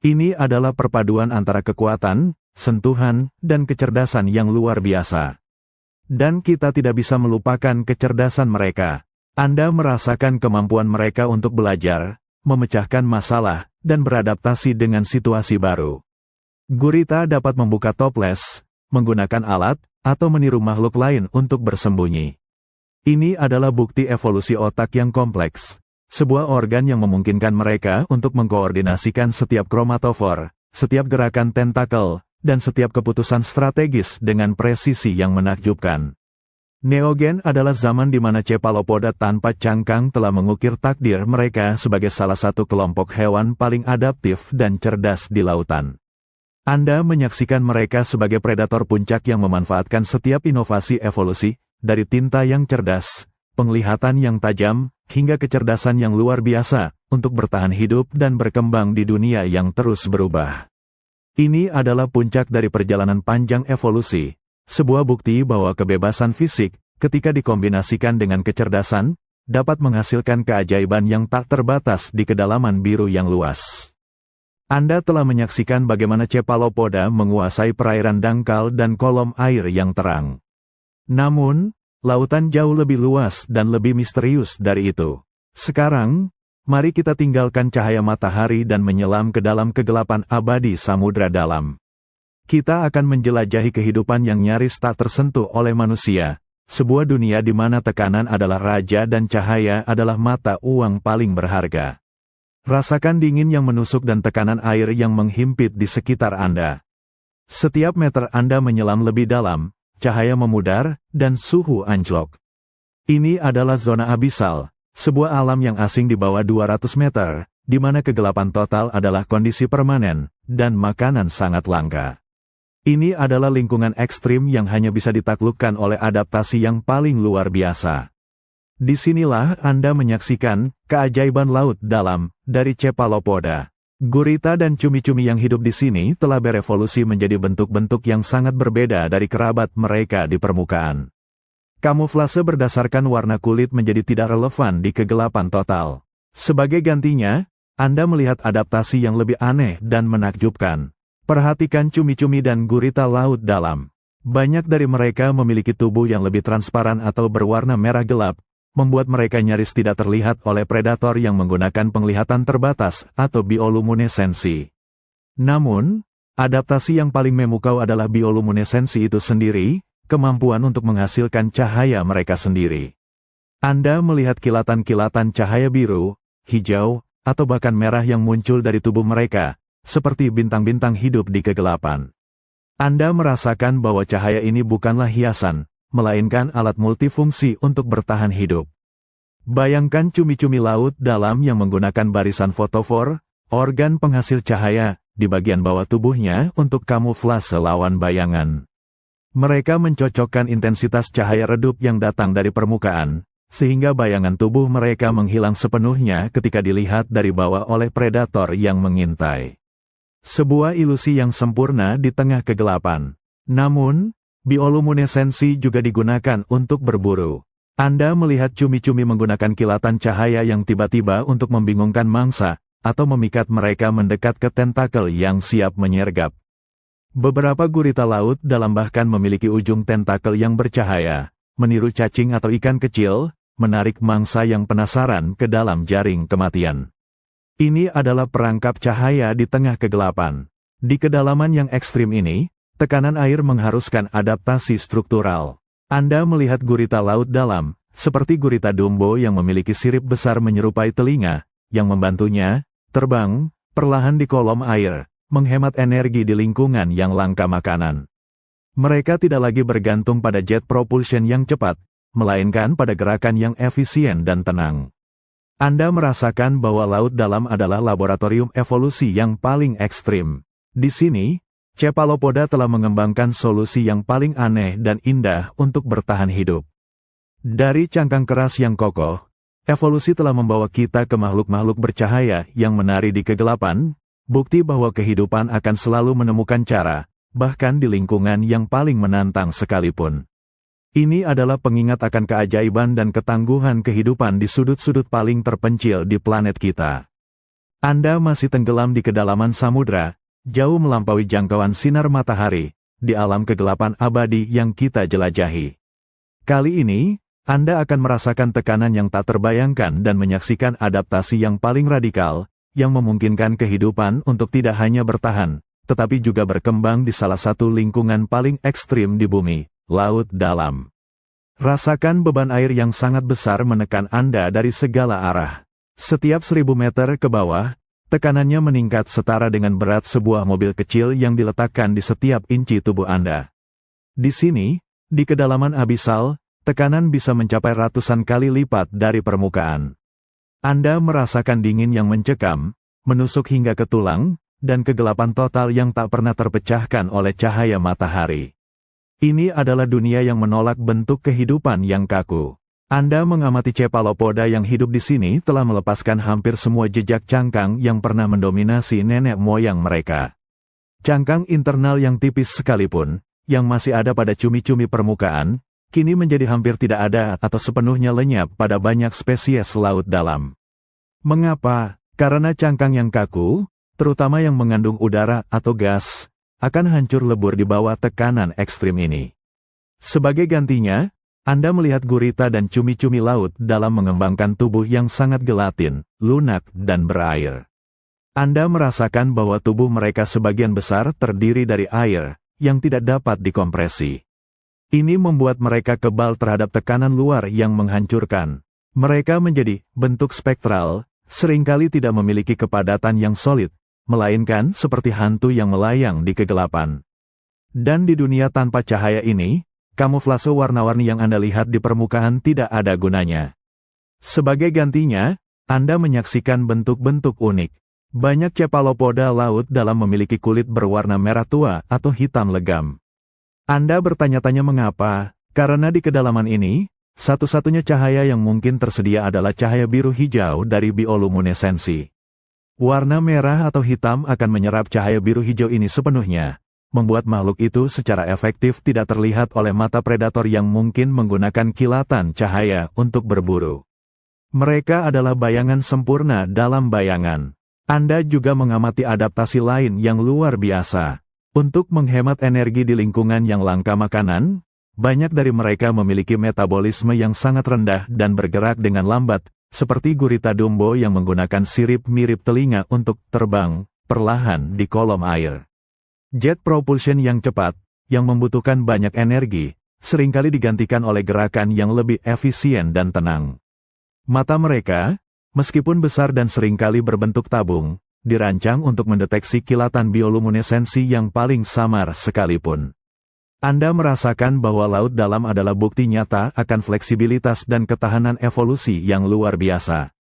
Ini adalah perpaduan antara kekuatan, sentuhan, dan kecerdasan yang luar biasa. Dan kita tidak bisa melupakan kecerdasan mereka. Anda merasakan kemampuan mereka untuk belajar, memecahkan masalah, dan beradaptasi dengan situasi baru. Gurita dapat membuka toples, menggunakan alat, atau meniru makhluk lain untuk bersembunyi. Ini adalah bukti evolusi otak yang kompleks. sebuah organ yang memungkinkan mereka untuk mengkoordinasikan setiap kromatofor, setiap gerakan tentakel, dan setiap keputusan strategis dengan presisi yang menakjubkan. Neogen adalah zaman di mana cephalopoda tanpa cangkang telah mengukir takdir mereka sebagai salah satu kelompok hewan paling adaptif dan cerdas di lautan. Anda menyaksikan mereka sebagai predator puncak yang memanfaatkan setiap inovasi evolusi, dari tinta yang cerdas, penglihatan yang tajam, hingga kecerdasan yang luar biasa, untuk bertahan hidup dan berkembang di dunia yang terus berubah. Ini adalah puncak dari perjalanan panjang evolusi, sebuah bukti bahwa kebebasan fisik, ketika dikombinasikan dengan kecerdasan, dapat menghasilkan keajaiban yang tak terbatas di kedalaman biru yang luas. Anda telah menyaksikan bagaimana cephalopoda menguasai perairan dangkal dan kolom air yang terang. Namun, lautan jauh lebih luas dan lebih misterius dari itu. Sekarang, mari kita tinggalkan cahaya matahari dan menyelam ke dalam kegelapan abadi samudra dalam. Kita akan menjelajahi kehidupan yang nyaris tak tersentuh oleh manusia, sebuah dunia di mana tekanan adalah raja dan cahaya adalah mata uang paling berharga. Rasakan dingin yang menusuk dan tekanan air yang menghimpit di sekitar Anda. Setiap meter Anda menyelam lebih dalam, cahaya memudar, dan suhu anjlok. Ini adalah zona abisal, sebuah alam yang asing di bawah 200 meter, di mana kegelapan total adalah kondisi permanen, dan makanan sangat langka. Ini adalah lingkungan ekstrim yang hanya bisa ditaklukkan oleh adaptasi yang paling luar biasa. Disinilah Anda menyaksikan keajaiban laut dalam dari cephalopoda. Gurita dan cumi-cumi yang hidup di sini telah berevolusi menjadi bentuk-bentuk yang sangat berbeda dari kerabat mereka di permukaan. Kamuflase berdasarkan warna kulit menjadi tidak relevan di kegelapan total. Sebagai gantinya, Anda melihat adaptasi yang lebih aneh dan menakjubkan. Perhatikan cumi-cumi dan gurita laut dalam. Banyak dari mereka memiliki tubuh yang lebih transparan atau berwarna merah gelap, membuat mereka nyaris tidak terlihat oleh predator yang menggunakan penglihatan terbatas atau bioluminesensi. Namun, adaptasi yang paling memukau adalah bioluminesensi itu sendiri, kemampuan untuk menghasilkan cahaya mereka sendiri. Anda melihat kilatan-kilatan cahaya biru, hijau, atau bahkan merah yang muncul dari tubuh mereka, seperti bintang-bintang hidup di kegelapan. Anda merasakan bahwa cahaya ini bukanlah hiasan, melainkan alat multifungsi untuk bertahan hidup. Bayangkan cumi-cumi laut dalam yang menggunakan barisan fotofor, organ penghasil cahaya, di bagian bawah tubuhnya untuk kamuflase lawan bayangan. Mereka mencocokkan intensitas cahaya redup yang datang dari permukaan, sehingga bayangan tubuh mereka menghilang sepenuhnya ketika dilihat dari bawah oleh predator yang mengintai. Sebuah ilusi yang sempurna di tengah kegelapan. Namun, bioluminesensi juga digunakan untuk berburu. Anda melihat cumi-cumi menggunakan kilatan cahaya yang tiba-tiba untuk membingungkan mangsa, atau memikat mereka mendekat ke tentakel yang siap menyergap. Beberapa gurita laut dalam bahkan memiliki ujung tentakel yang bercahaya, meniru cacing atau ikan kecil, menarik mangsa yang penasaran ke dalam jaring kematian. Ini adalah perangkap cahaya di tengah kegelapan. Di kedalaman yang ekstrim ini, tekanan air mengharuskan adaptasi struktural. Anda melihat gurita laut dalam, seperti gurita Dumbo yang memiliki sirip besar menyerupai telinga, yang membantunya terbang perlahan di kolom air, menghemat energi di lingkungan yang langka makanan. Mereka tidak lagi bergantung pada jet propulsion yang cepat, melainkan pada gerakan yang efisien dan tenang. Anda merasakan bahwa laut dalam adalah laboratorium evolusi yang paling ekstrim. Di sini, cephalopoda telah mengembangkan solusi yang paling aneh dan indah untuk bertahan hidup. Dari cangkang keras yang kokoh, evolusi telah membawa kita ke makhluk-makhluk bercahaya yang menari di kegelapan, bukti bahwa kehidupan akan selalu menemukan cara, bahkan di lingkungan yang paling menantang sekalipun. Ini adalah pengingat akan keajaiban dan ketangguhan kehidupan di sudut-sudut paling terpencil di planet kita. Anda masih tenggelam di kedalaman samudra, jauh melampaui jangkauan sinar matahari, di alam kegelapan abadi yang kita jelajahi. Kali ini, Anda akan merasakan tekanan yang tak terbayangkan dan menyaksikan adaptasi yang paling radikal, yang memungkinkan kehidupan untuk tidak hanya bertahan, tetapi juga berkembang di salah satu lingkungan paling ekstrim di bumi, laut dalam. Rasakan beban air yang sangat besar menekan Anda dari segala arah. Setiap 1000 meter ke bawah, tekanannya meningkat setara dengan berat sebuah mobil kecil yang diletakkan di setiap inci tubuh Anda. Di sini, di kedalaman abisal, tekanan bisa mencapai ratusan kali lipat dari permukaan. Anda merasakan dingin yang mencekam, menusuk hingga ke tulang, dan kegelapan total yang tak pernah terpecahkan oleh cahaya matahari. Ini adalah dunia yang menolak bentuk kehidupan yang kaku. Anda mengamati cephalopoda yang hidup di sini telah melepaskan hampir semua jejak cangkang yang pernah mendominasi nenek moyang mereka. Cangkang internal yang tipis sekalipun, yang masih ada pada cumi-cumi permukaan, kini menjadi hampir tidak ada atau sepenuhnya lenyap pada banyak spesies laut dalam. Mengapa? Karena cangkang yang kaku, terutama yang mengandung udara atau gas, akan hancur lebur di bawah tekanan ekstrim ini. Sebagai gantinya, Anda melihat gurita dan cumi-cumi laut dalam mengembangkan tubuh yang sangat gelatin, lunak, dan berair. Anda merasakan bahwa tubuh mereka sebagian besar terdiri dari air, yang tidak dapat dikompresi. Ini membuat mereka kebal terhadap tekanan luar yang menghancurkan. Mereka menjadi bentuk spektral, seringkali tidak memiliki kepadatan yang solid, melainkan seperti hantu yang melayang di kegelapan. Dan di dunia tanpa cahaya ini, kamuflase warna-warni yang Anda lihat di permukaan tidak ada gunanya. Sebagai gantinya, Anda menyaksikan bentuk-bentuk unik. Banyak cephalopoda laut dalam memiliki kulit berwarna merah tua atau hitam legam. Anda bertanya-tanya mengapa? Karena di kedalaman ini, satu-satunya cahaya yang mungkin tersedia adalah cahaya biru hijau dari bioluminesensi. Warna merah atau hitam akan menyerap cahaya biru hijau ini sepenuhnya, membuat makhluk itu secara efektif tidak terlihat oleh mata predator yang mungkin menggunakan kilatan cahaya untuk berburu. Mereka adalah bayangan sempurna dalam bayangan. Anda juga mengamati adaptasi lain yang luar biasa. Untuk menghemat energi di lingkungan yang langka makanan, banyak dari mereka memiliki metabolisme yang sangat rendah dan bergerak dengan lambat, seperti gurita Dumbo yang menggunakan sirip mirip telinga untuk terbang perlahan di kolom air. Jet propulsion yang cepat, yang membutuhkan banyak energi, seringkali digantikan oleh gerakan yang lebih efisien dan tenang. Mata mereka, meskipun besar dan seringkali berbentuk tabung, dirancang untuk mendeteksi kilatan bioluminesensi yang paling samar sekalipun. Anda merasakan bahwa laut dalam adalah bukti nyata akan fleksibilitas dan ketahanan evolusi yang luar biasa.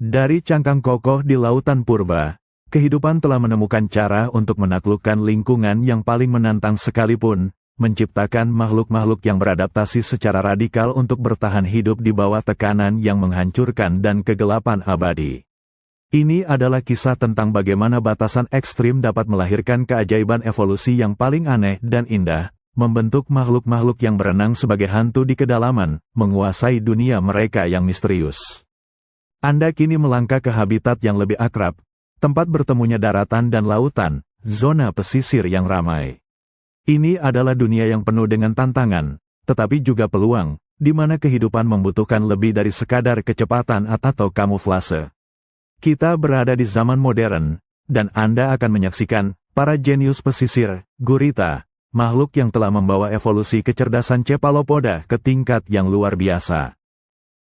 Dari cangkang kokoh di lautan purba, kehidupan telah menemukan cara untuk menaklukkan lingkungan yang paling menantang sekalipun, menciptakan makhluk-makhluk yang beradaptasi secara radikal untuk bertahan hidup di bawah tekanan yang menghancurkan dan kegelapan abadi. Ini adalah kisah tentang bagaimana batasan ekstrim dapat melahirkan keajaiban evolusi yang paling aneh dan indah, membentuk makhluk-makhluk yang berenang sebagai hantu di kedalaman, menguasai dunia mereka yang misterius. Anda kini melangkah ke habitat yang lebih akrab, tempat bertemunya daratan dan lautan, zona pesisir yang ramai. Ini adalah dunia yang penuh dengan tantangan, tetapi juga peluang, di mana kehidupan membutuhkan lebih dari sekadar kecepatan atau kamuflase. Kita berada di zaman modern, dan Anda akan menyaksikan para jenius pesisir, gurita, makhluk yang telah membawa evolusi kecerdasan cephalopoda ke tingkat yang luar biasa.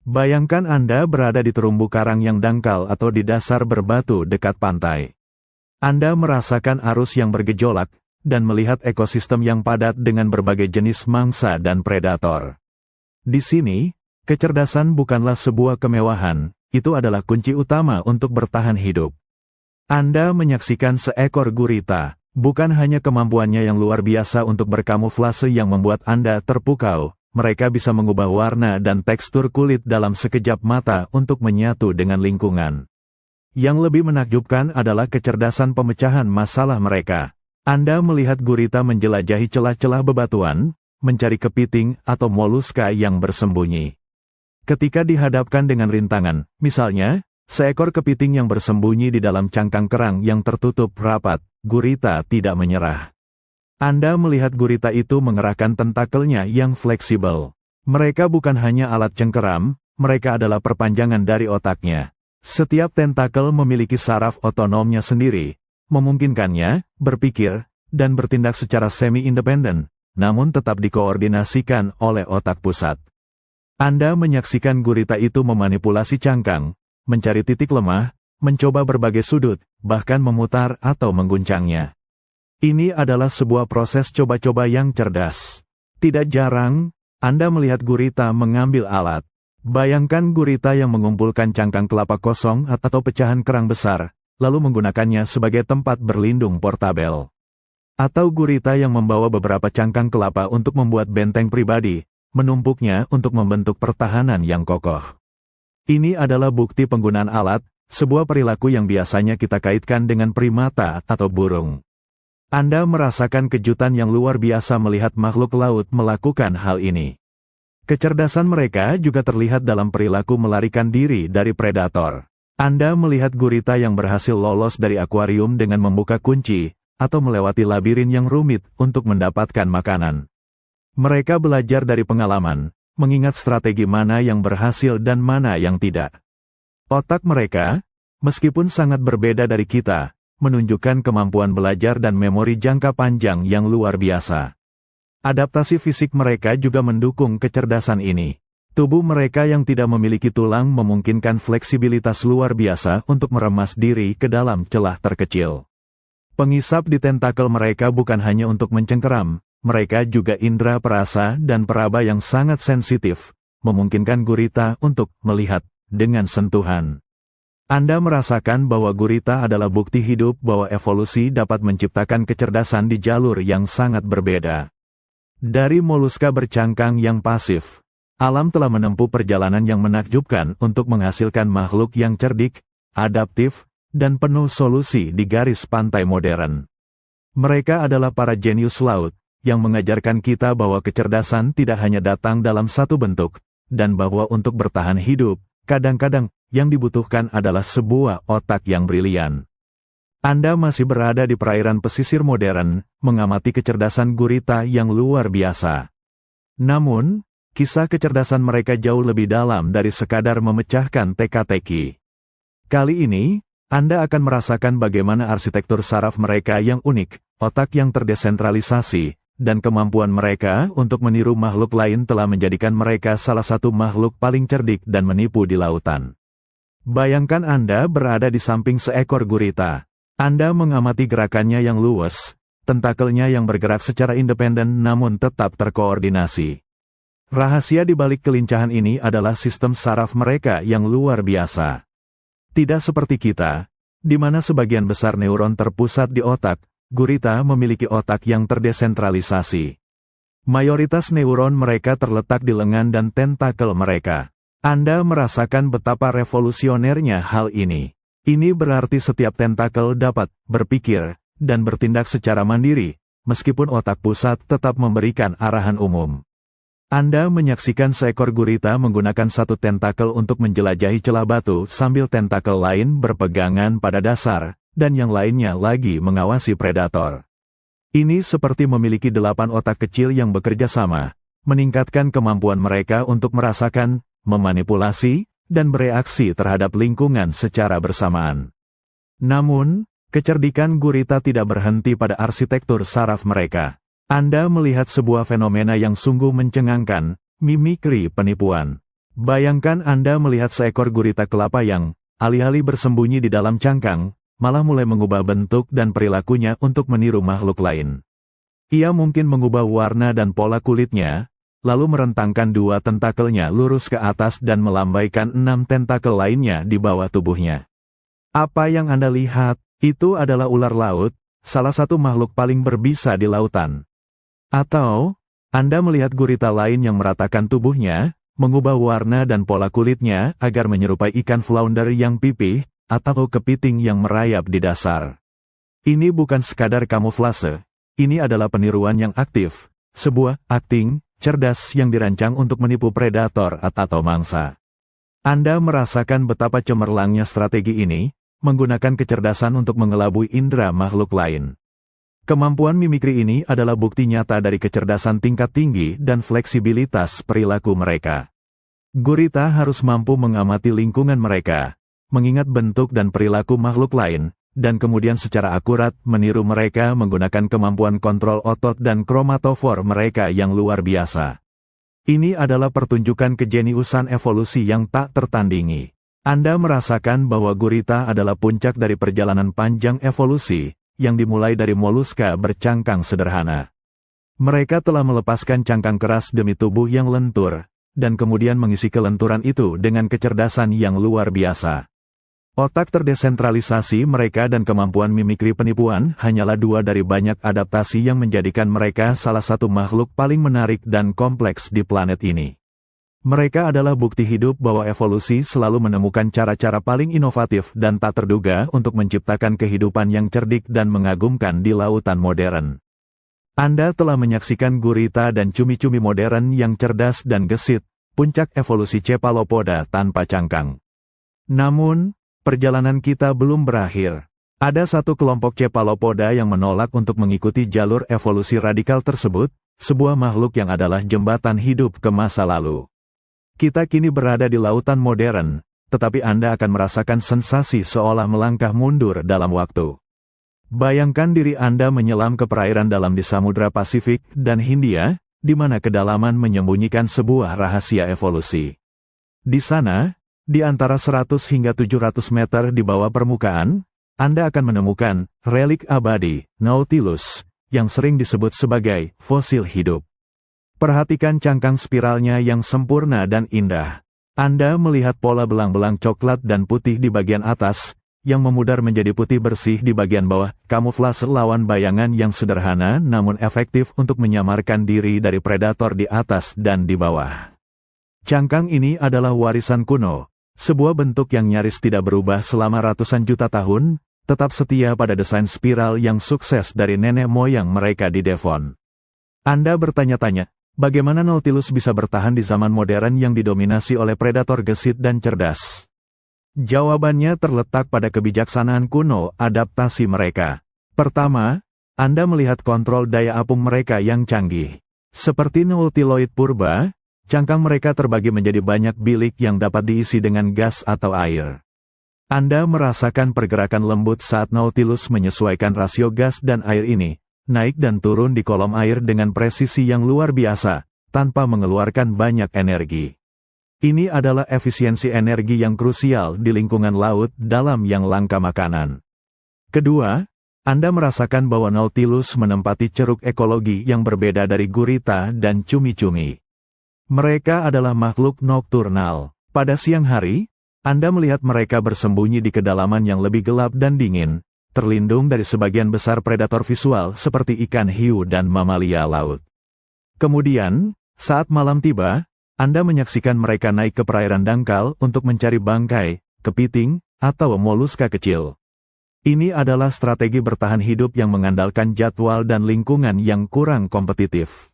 Bayangkan Anda berada di terumbu karang yang dangkal atau di dasar berbatu dekat pantai. Anda merasakan arus yang bergejolak, dan melihat ekosistem yang padat dengan berbagai jenis mangsa dan predator. Di sini, kecerdasan bukanlah sebuah kemewahan, itu adalah kunci utama untuk bertahan hidup. Anda menyaksikan seekor gurita, bukan hanya kemampuannya yang luar biasa untuk berkamuflase yang membuat Anda terpukau, mereka bisa mengubah warna dan tekstur kulit dalam sekejap mata untuk menyatu dengan lingkungan. Yang lebih menakjubkan adalah kecerdasan pemecahan masalah mereka. Anda melihat gurita menjelajahi celah-celah bebatuan, mencari kepiting atau moluska yang bersembunyi. Ketika dihadapkan dengan rintangan, misalnya, seekor kepiting yang bersembunyi di dalam cangkang kerang yang tertutup rapat, gurita tidak menyerah. Anda melihat gurita itu mengerahkan tentakelnya yang fleksibel. Mereka bukan hanya alat cengkeram, mereka adalah perpanjangan dari otaknya. Setiap tentakel memiliki saraf otonomnya sendiri, memungkinkannya berpikir dan bertindak secara semi-independen, namun tetap dikoordinasikan oleh otak pusat. Anda menyaksikan gurita itu memanipulasi cangkang, mencari titik lemah, mencoba berbagai sudut, bahkan memutar atau mengguncangnya. Ini adalah sebuah proses coba-coba yang cerdas. Tidak jarang, Anda melihat gurita mengambil alat. Bayangkan gurita yang mengumpulkan cangkang kelapa kosong atau pecahan kerang besar, lalu menggunakannya sebagai tempat berlindung portabel. Atau gurita yang membawa beberapa cangkang kelapa untuk membuat benteng pribadi, menumpuknya untuk membentuk pertahanan yang kokoh. Ini adalah bukti penggunaan alat, sebuah perilaku yang biasanya kita kaitkan dengan primata atau burung. Anda merasakan kejutan yang luar biasa melihat makhluk laut melakukan hal ini. Kecerdasan mereka juga terlihat dalam perilaku melarikan diri dari predator. Anda melihat gurita yang berhasil lolos dari akuarium dengan membuka kunci, atau melewati labirin yang rumit untuk mendapatkan makanan. Mereka belajar dari pengalaman, mengingat strategi mana yang berhasil dan mana yang tidak. Otak mereka, meskipun sangat berbeda dari kita, menunjukkan kemampuan belajar dan memori jangka panjang yang luar biasa. Adaptasi fisik mereka juga mendukung kecerdasan ini. Tubuh mereka yang tidak memiliki tulang memungkinkan fleksibilitas luar biasa untuk meremas diri ke dalam celah terkecil. Pengisap di tentakel mereka bukan hanya untuk mencengkeram, mereka juga indera perasa dan peraba yang sangat sensitif, memungkinkan gurita untuk melihat dengan sentuhan. Anda merasakan bahwa gurita adalah bukti hidup bahwa evolusi dapat menciptakan kecerdasan di jalur yang sangat berbeda. Dari moluska bercangkang yang pasif, alam telah menempuh perjalanan yang menakjubkan untuk menghasilkan makhluk yang cerdik, adaptif, dan penuh solusi di garis pantai modern. Mereka adalah para jenius laut, yang mengajarkan kita bahwa kecerdasan tidak hanya datang dalam satu bentuk, dan bahwa untuk bertahan hidup, kadang-kadang, yang dibutuhkan adalah sebuah otak yang brilian. Anda masih berada di perairan pesisir modern, mengamati kecerdasan gurita yang luar biasa. Namun, kisah kecerdasan mereka jauh lebih dalam dari sekadar memecahkan teka-teki. Kali ini, Anda akan merasakan bagaimana arsitektur saraf mereka yang unik, otak yang terdesentralisasi, dan kemampuan mereka untuk meniru makhluk lain telah menjadikan mereka salah satu makhluk paling cerdik dan menipu di lautan. Bayangkan Anda berada di samping seekor gurita. Anda mengamati gerakannya yang luwes, tentakelnya yang bergerak secara independen namun tetap terkoordinasi. Rahasia di balik kelincahan ini adalah sistem saraf mereka yang luar biasa. Tidak seperti kita, di mana sebagian besar neuron terpusat di otak, gurita memiliki otak yang terdesentralisasi. Mayoritas neuron mereka terletak di lengan dan tentakel mereka. Anda merasakan betapa revolusionernya hal ini. Ini berarti setiap tentakel dapat berpikir dan bertindak secara mandiri, meskipun otak pusat tetap memberikan arahan umum. Anda menyaksikan seekor gurita menggunakan satu tentakel untuk menjelajahi celah batu sambil tentakel lain berpegangan pada dasar, dan yang lainnya lagi mengawasi predator. Ini seperti memiliki 8 otak kecil yang bekerja sama, meningkatkan kemampuan mereka untuk merasakan, memanipulasi, dan bereaksi terhadap lingkungan secara bersamaan. Namun, kecerdikan gurita tidak berhenti pada arsitektur saraf mereka. Anda melihat sebuah fenomena yang sungguh mencengangkan, mimikri penipuan. Bayangkan Anda melihat seekor gurita kelapa yang, alih-alih bersembunyi di dalam cangkang, malah mulai mengubah bentuk dan perilakunya untuk meniru makhluk lain. Ia mungkin mengubah warna dan pola kulitnya, lalu merentangkan 2 tentakelnya lurus ke atas dan melambaikan 6 tentakel lainnya di bawah tubuhnya. Apa yang Anda lihat, itu adalah ular laut, salah satu makhluk paling berbisa di lautan. Atau, Anda melihat gurita lain yang meratakan tubuhnya, mengubah warna dan pola kulitnya agar menyerupai ikan flounder yang pipih, atau kepiting yang merayap di dasar. Ini bukan sekadar kamuflase, ini adalah peniruan yang aktif, sebuah akting cerdas yang dirancang untuk menipu predator atau mangsa. Anda merasakan betapa cemerlangnya strategi ini, menggunakan kecerdasan untuk mengelabui indera makhluk lain. Kemampuan mimikri ini adalah bukti nyata dari kecerdasan tingkat tinggi dan fleksibilitas perilaku mereka. Gurita harus mampu mengamati lingkungan mereka, mengingat bentuk dan perilaku makhluk lain, dan kemudian secara akurat meniru mereka menggunakan kemampuan kontrol otot dan kromatofor mereka yang luar biasa. Ini adalah pertunjukan kejeniusan evolusi yang tak tertandingi. Anda merasakan bahwa gurita adalah puncak dari perjalanan panjang evolusi, yang dimulai dari moluska bercangkang sederhana. Mereka telah melepaskan cangkang keras demi tubuh yang lentur, dan kemudian mengisi kelenturan itu dengan kecerdasan yang luar biasa. Otak terdesentralisasi mereka dan kemampuan mimikri penipuan hanyalah dua dari banyak adaptasi yang menjadikan mereka salah satu makhluk paling menarik dan kompleks di planet ini. Mereka adalah bukti hidup bahwa evolusi selalu menemukan cara-cara paling inovatif dan tak terduga untuk menciptakan kehidupan yang cerdik dan mengagumkan di lautan modern. Anda telah menyaksikan gurita dan cumi-cumi modern yang cerdas dan gesit, puncak evolusi cephalopoda tanpa cangkang. Namun, perjalanan kita belum berakhir. Ada satu kelompok cephalopoda yang menolak untuk mengikuti jalur evolusi radikal tersebut, sebuah makhluk yang adalah jembatan hidup ke masa lalu. Kita kini berada di lautan modern, tetapi Anda akan merasakan sensasi seolah melangkah mundur dalam waktu. Bayangkan diri Anda menyelam ke perairan dalam di Samudra Pasifik dan Hindia, di mana kedalaman menyembunyikan sebuah rahasia evolusi. Di sana, di antara 100 hingga 700 meter di bawah permukaan, Anda akan menemukan relik abadi, Nautilus, yang sering disebut sebagai fosil hidup. Perhatikan cangkang spiralnya yang sempurna dan indah. Anda melihat pola belang-belang coklat dan putih di bagian atas, yang memudar menjadi putih bersih di bagian bawah, kamuflase lawan bayangan yang sederhana namun efektif untuk menyamarkan diri dari predator di atas dan di bawah. Cangkang ini adalah warisan kuno, sebuah bentuk yang nyaris tidak berubah selama ratusan juta tahun, tetap setia pada desain spiral yang sukses dari nenek moyang mereka di Devon. Anda bertanya-tanya, bagaimana Nautilus bisa bertahan di zaman modern yang didominasi oleh predator gesit dan cerdas? Jawabannya terletak pada kebijaksanaan kuno adaptasi mereka. Pertama, Anda melihat kontrol daya apung mereka yang canggih. Seperti Nautiloid purba, cangkang mereka terbagi menjadi banyak bilik yang dapat diisi dengan gas atau air. Anda merasakan pergerakan lembut saat Nautilus menyesuaikan rasio gas dan air ini, naik dan turun di kolom air dengan presisi yang luar biasa, tanpa mengeluarkan banyak energi. Ini adalah efisiensi energi yang krusial di lingkungan laut dalam yang langka makanan. Kedua, Anda merasakan bahwa Nautilus menempati ceruk ekologi yang berbeda dari gurita dan cumi-cumi. Mereka adalah makhluk nokturnal. Pada siang hari, Anda melihat mereka bersembunyi di kedalaman yang lebih gelap dan dingin, terlindung dari sebagian besar predator visual seperti ikan hiu dan mamalia laut. Kemudian, saat malam tiba, Anda menyaksikan mereka naik ke perairan dangkal untuk mencari bangkai, kepiting, atau moluska kecil. Ini adalah strategi bertahan hidup yang mengandalkan jadwal dan lingkungan yang kurang kompetitif.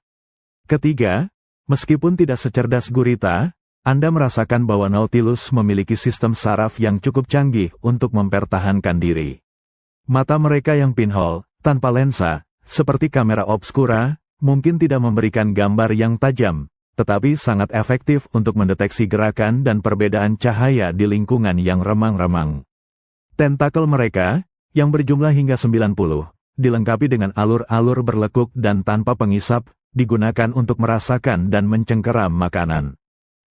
Ketiga, meskipun tidak secerdas gurita, Anda merasakan bahwa Nautilus memiliki sistem saraf yang cukup canggih untuk mempertahankan diri. Mata mereka yang pinhole, tanpa lensa, seperti kamera obskura, mungkin tidak memberikan gambar yang tajam, tetapi sangat efektif untuk mendeteksi gerakan dan perbedaan cahaya di lingkungan yang remang-remang. Tentakel mereka, yang berjumlah hingga 90, dilengkapi dengan alur-alur berlekuk dan tanpa pengisap, digunakan untuk merasakan dan mencengkeram makanan.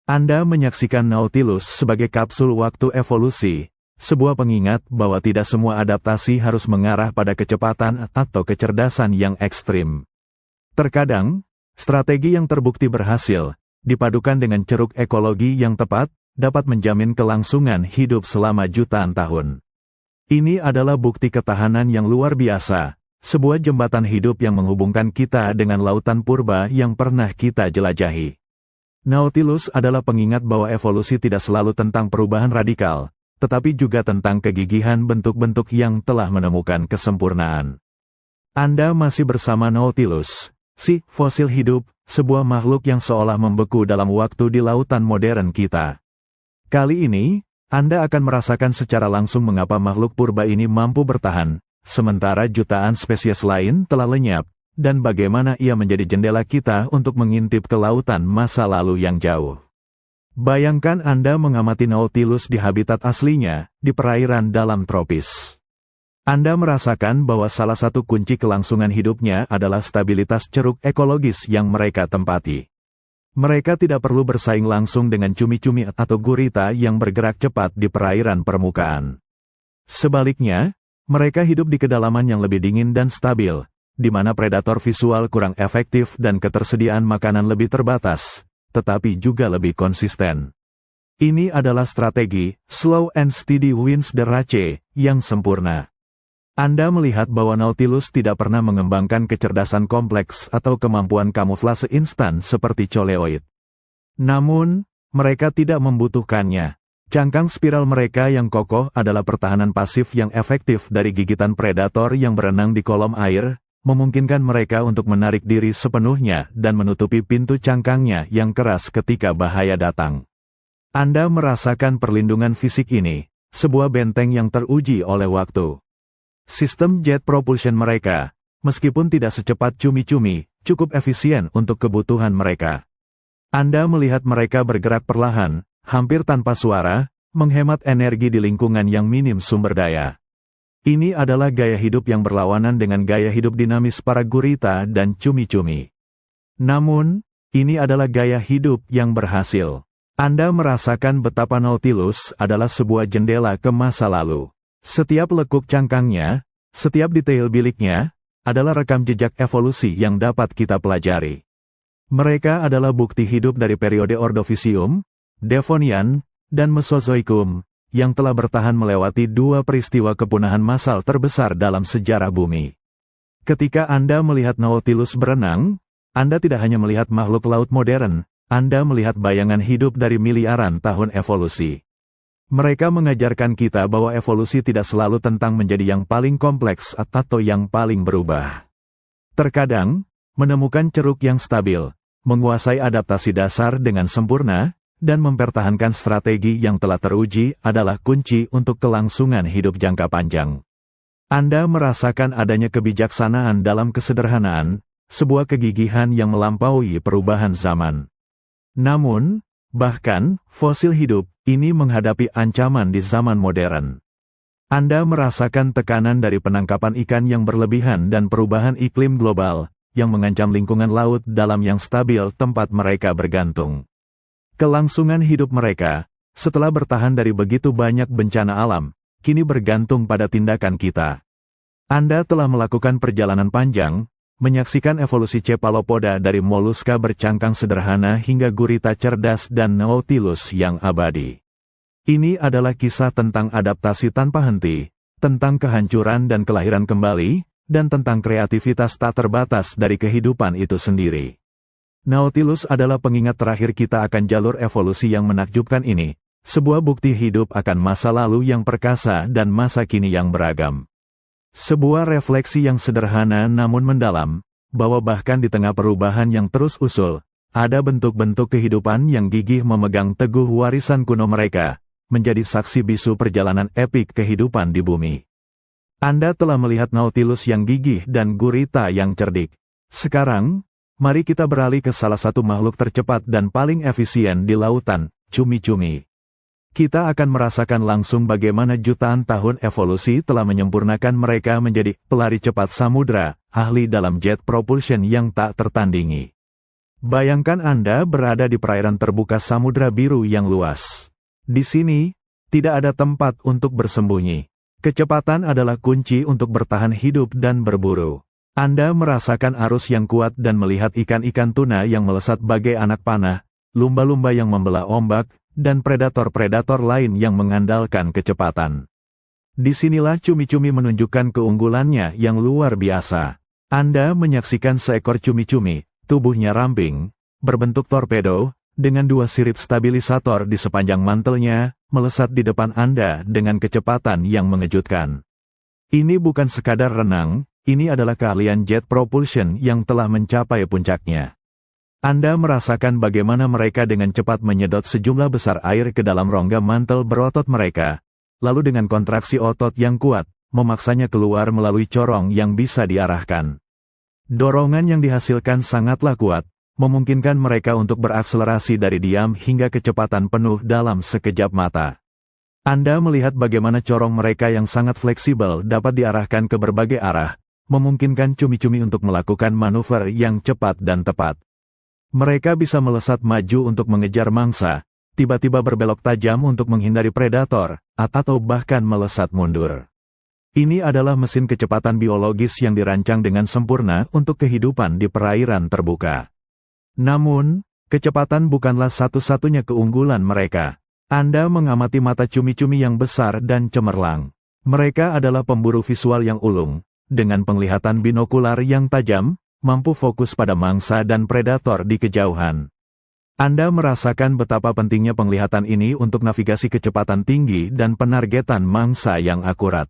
Anda menyaksikan Nautilus sebagai kapsul waktu evolusi, sebuah pengingat bahwa tidak semua adaptasi harus mengarah pada kecepatan atau kecerdasan yang ekstrim. Terkadang, strategi yang terbukti berhasil, dipadukan dengan ceruk ekologi yang tepat, dapat menjamin kelangsungan hidup selama jutaan tahun. Ini adalah bukti ketahanan yang luar biasa, sebuah jembatan hidup yang menghubungkan kita dengan lautan purba yang pernah kita jelajahi. Nautilus adalah pengingat bahwa evolusi tidak selalu tentang perubahan radikal, tetapi juga tentang kegigihan bentuk-bentuk yang telah menemukan kesempurnaan. Anda masih bersama Nautilus, si fosil hidup, sebuah makhluk yang seolah membeku dalam waktu di lautan modern kita. Kali ini, Anda akan merasakan secara langsung mengapa makhluk purba ini mampu bertahan, sementara jutaan spesies lain telah lenyap, dan bagaimana ia menjadi jendela kita untuk mengintip ke lautan masa lalu yang jauh. Bayangkan Anda mengamati Nautilus di habitat aslinya, di perairan dalam tropis. Anda merasakan bahwa salah satu kunci kelangsungan hidupnya adalah stabilitas ceruk ekologis yang mereka tempati. Mereka tidak perlu bersaing langsung dengan cumi-cumi atau gurita yang bergerak cepat di perairan permukaan. Sebaliknya, mereka hidup di kedalaman yang lebih dingin dan stabil, di mana predator visual kurang efektif dan ketersediaan makanan lebih terbatas, tetapi juga lebih konsisten. Ini adalah strategi slow and steady wins the race yang sempurna. Anda melihat bahwa Nautilus tidak pernah mengembangkan kecerdasan kompleks atau kemampuan kamuflase instan seperti coleoid. Namun, mereka tidak membutuhkannya. Cangkang spiral mereka yang kokoh adalah pertahanan pasif yang efektif dari gigitan predator yang berenang di kolom air, memungkinkan mereka untuk menarik diri sepenuhnya dan menutupi pintu cangkangnya yang keras ketika bahaya datang. Anda merasakan perlindungan fisik ini, sebuah benteng yang teruji oleh waktu. Sistem jet propulsion mereka, meskipun tidak secepat cumi-cumi, cukup efisien untuk kebutuhan mereka. Anda melihat mereka bergerak perlahan, hampir tanpa suara, menghemat energi di lingkungan yang minim sumber daya. Ini adalah gaya hidup yang berlawanan dengan gaya hidup dinamis para gurita dan cumi-cumi. Namun, ini adalah gaya hidup yang berhasil. Anda merasakan betapa Nautilus adalah sebuah jendela ke masa lalu. Setiap lekuk cangkangnya, setiap detail biliknya, adalah rekam jejak evolusi yang dapat kita pelajari. Mereka adalah bukti hidup dari periode Ordovisium, Devonian, dan Mesozoikum, yang telah bertahan melewati dua peristiwa kepunahan massal terbesar dalam sejarah bumi. Ketika Anda melihat Nautilus berenang, Anda tidak hanya melihat makhluk laut modern, Anda melihat bayangan hidup dari miliaran tahun evolusi. Mereka mengajarkan kita bahwa evolusi tidak selalu tentang menjadi yang paling kompleks atau yang paling berubah. Terkadang, menemukan ceruk yang stabil, menguasai adaptasi dasar dengan sempurna, dan mempertahankan strategi yang telah teruji adalah kunci untuk kelangsungan hidup jangka panjang. Anda merasakan adanya kebijaksanaan dalam kesederhanaan, sebuah kegigihan yang melampaui perubahan zaman. Namun, bahkan, fosil hidup ini menghadapi ancaman di zaman modern. Anda merasakan tekanan dari penangkapan ikan yang berlebihan dan perubahan iklim global, yang mengancam lingkungan laut dalam yang stabil tempat mereka bergantung. Kelangsungan hidup mereka, setelah bertahan dari begitu banyak bencana alam, kini bergantung pada tindakan kita. Anda telah melakukan perjalanan panjang, menyaksikan evolusi cephalopoda dari moluska bercangkang sederhana hingga gurita cerdas dan Nautilus yang abadi. Ini adalah kisah tentang adaptasi tanpa henti, tentang kehancuran dan kelahiran kembali, dan tentang kreativitas tak terbatas dari kehidupan itu sendiri. Nautilus adalah pengingat terakhir kita akan jalur evolusi yang menakjubkan ini, sebuah bukti hidup akan masa lalu yang perkasa dan masa kini yang beragam. Sebuah refleksi yang sederhana namun mendalam, bahwa bahkan di tengah perubahan yang terus usul, ada bentuk-bentuk kehidupan yang gigih memegang teguh warisan kuno mereka, menjadi saksi bisu perjalanan epik kehidupan di bumi. Anda telah melihat Nautilus yang gigih dan gurita yang cerdik. Sekarang, mari kita beralih ke salah satu makhluk tercepat dan paling efisien di lautan, cumi-cumi. Kita akan merasakan langsung bagaimana jutaan tahun evolusi telah menyempurnakan mereka menjadi pelari cepat samudra, ahli dalam jet propulsion yang tak tertandingi. Bayangkan Anda berada di perairan terbuka Samudra Biru yang luas. Di sini, tidak ada tempat untuk bersembunyi. Kecepatan adalah kunci untuk bertahan hidup dan berburu. Anda merasakan arus yang kuat dan melihat ikan-ikan tuna yang melesat bagai anak panah, lumba-lumba yang membelah ombak, dan predator-predator lain yang mengandalkan kecepatan. Disinilah cumi-cumi menunjukkan keunggulannya yang luar biasa. Anda menyaksikan seekor cumi-cumi, tubuhnya ramping, berbentuk torpedo, dengan dua sirip stabilisator di sepanjang mantelnya, melesat di depan Anda dengan kecepatan yang mengejutkan. Ini bukan sekadar renang, ini adalah keahlian jet propulsion yang telah mencapai puncaknya. Anda merasakan bagaimana mereka dengan cepat menyedot sejumlah besar air ke dalam rongga mantel berotot mereka, lalu dengan kontraksi otot yang kuat, memaksanya keluar melalui corong yang bisa diarahkan. Dorongan yang dihasilkan sangatlah kuat, memungkinkan mereka untuk berakselerasi dari diam hingga kecepatan penuh dalam sekejap mata. Anda melihat bagaimana corong mereka yang sangat fleksibel dapat diarahkan ke berbagai arah, memungkinkan cumi-cumi untuk melakukan manuver yang cepat dan tepat. Mereka bisa melesat maju untuk mengejar mangsa, tiba-tiba berbelok tajam untuk menghindari predator, atau bahkan melesat mundur. Ini adalah mesin kecepatan biologis yang dirancang dengan sempurna untuk kehidupan di perairan terbuka. Namun, kecepatan bukanlah satu-satunya keunggulan mereka. Anda mengamati mata cumi-cumi yang besar dan cemerlang. Mereka adalah pemburu visual yang ulung, dengan penglihatan binokular yang tajam, mampu fokus pada mangsa dan predator di kejauhan. Anda merasakan betapa pentingnya penglihatan ini untuk navigasi kecepatan tinggi dan penargetan mangsa yang akurat.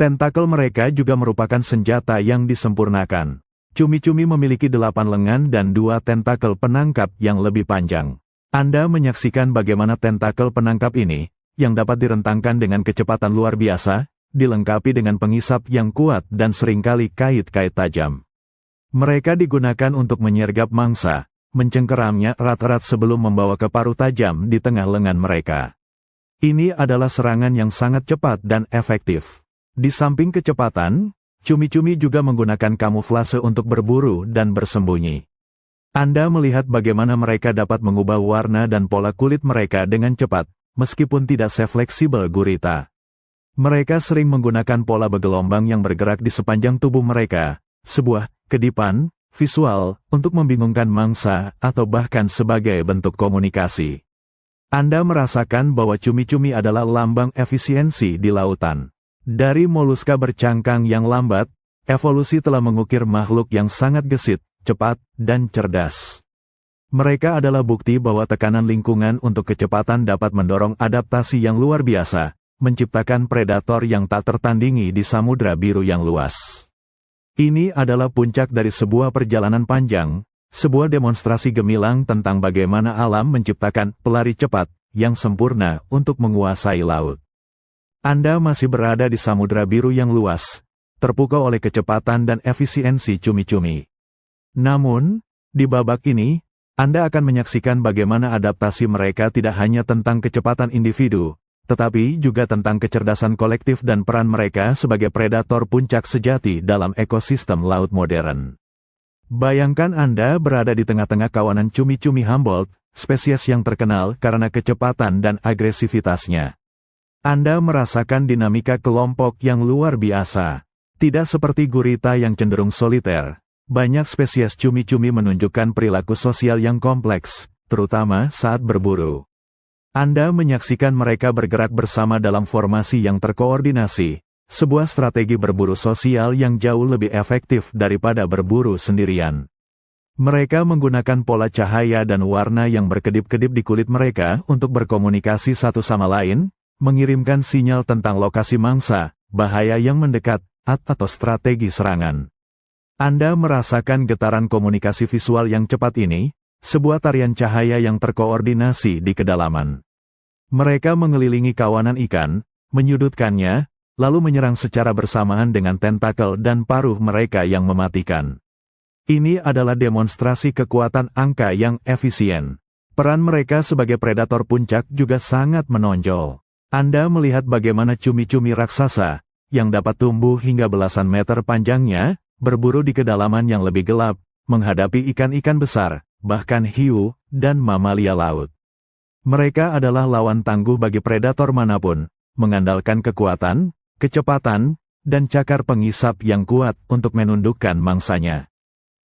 Tentakel mereka juga merupakan senjata yang disempurnakan. Cumi-cumi memiliki 8 lengan dan 2 tentakel penangkap yang lebih panjang. Anda menyaksikan bagaimana tentakel penangkap ini, yang dapat direntangkan dengan kecepatan luar biasa, dilengkapi dengan pengisap yang kuat dan seringkali kait-kait tajam. Mereka digunakan untuk menyergap mangsa, mencengkeramnya erat-erat sebelum membawa ke paruh tajam di tengah lengan mereka. Ini adalah serangan yang sangat cepat dan efektif. Di samping kecepatan, cumi-cumi juga menggunakan kamuflase untuk berburu dan bersembunyi. Anda melihat bagaimana mereka dapat mengubah warna dan pola kulit mereka dengan cepat, meskipun tidak sefleksibel gurita. Mereka sering menggunakan pola bergelombang yang bergerak di sepanjang tubuh mereka, sebuah kedipan visual untuk membingungkan mangsa atau bahkan sebagai bentuk komunikasi. Anda merasakan bahwa cumi-cumi adalah lambang efisiensi di lautan. Dari moluska bercangkang yang lambat, evolusi telah mengukir makhluk yang sangat gesit, cepat, dan cerdas. Mereka adalah bukti bahwa tekanan lingkungan untuk kecepatan dapat mendorong adaptasi yang luar biasa, menciptakan predator yang tak tertandingi di samudra biru yang luas. Ini adalah puncak dari sebuah perjalanan panjang, sebuah demonstrasi gemilang tentang bagaimana alam menciptakan pelari cepat yang sempurna untuk menguasai laut. Anda masih berada di samudra biru yang luas, terpukau oleh kecepatan dan efisiensi cumi-cumi. Namun, di babak ini, Anda akan menyaksikan bagaimana adaptasi mereka tidak hanya tentang kecepatan individu, tetapi juga tentang kecerdasan kolektif dan peran mereka sebagai predator puncak sejati dalam ekosistem laut modern. Bayangkan Anda berada di tengah-tengah kawanan cumi-cumi Humboldt, spesies yang terkenal karena kecepatan dan agresivitasnya. Anda merasakan dinamika kelompok yang luar biasa. Tidak seperti gurita yang cenderung soliter, banyak spesies cumi-cumi menunjukkan perilaku sosial yang kompleks, terutama saat berburu. Anda menyaksikan mereka bergerak bersama dalam formasi yang terkoordinasi, sebuah strategi berburu sosial yang jauh lebih efektif daripada berburu sendirian. Mereka menggunakan pola cahaya dan warna yang berkedip-kedip di kulit mereka untuk berkomunikasi satu sama lain, mengirimkan sinyal tentang lokasi mangsa, bahaya yang mendekat, atau strategi serangan. Anda merasakan getaran komunikasi visual yang cepat ini, sebuah tarian cahaya yang terkoordinasi di kedalaman. Mereka mengelilingi kawanan ikan, menyudutkannya, lalu menyerang secara bersamaan dengan tentakel dan paruh mereka yang mematikan. Ini adalah demonstrasi kekuatan angka yang efisien. Peran mereka sebagai predator puncak juga sangat menonjol. Anda melihat bagaimana cumi-cumi raksasa, yang dapat tumbuh hingga belasan meter panjangnya, berburu di kedalaman yang lebih gelap, menghadapi ikan-ikan besar, bahkan hiu, dan mamalia laut. Mereka adalah lawan tangguh bagi predator manapun, mengandalkan kekuatan, kecepatan, dan cakar pengisap yang kuat untuk menundukkan mangsanya.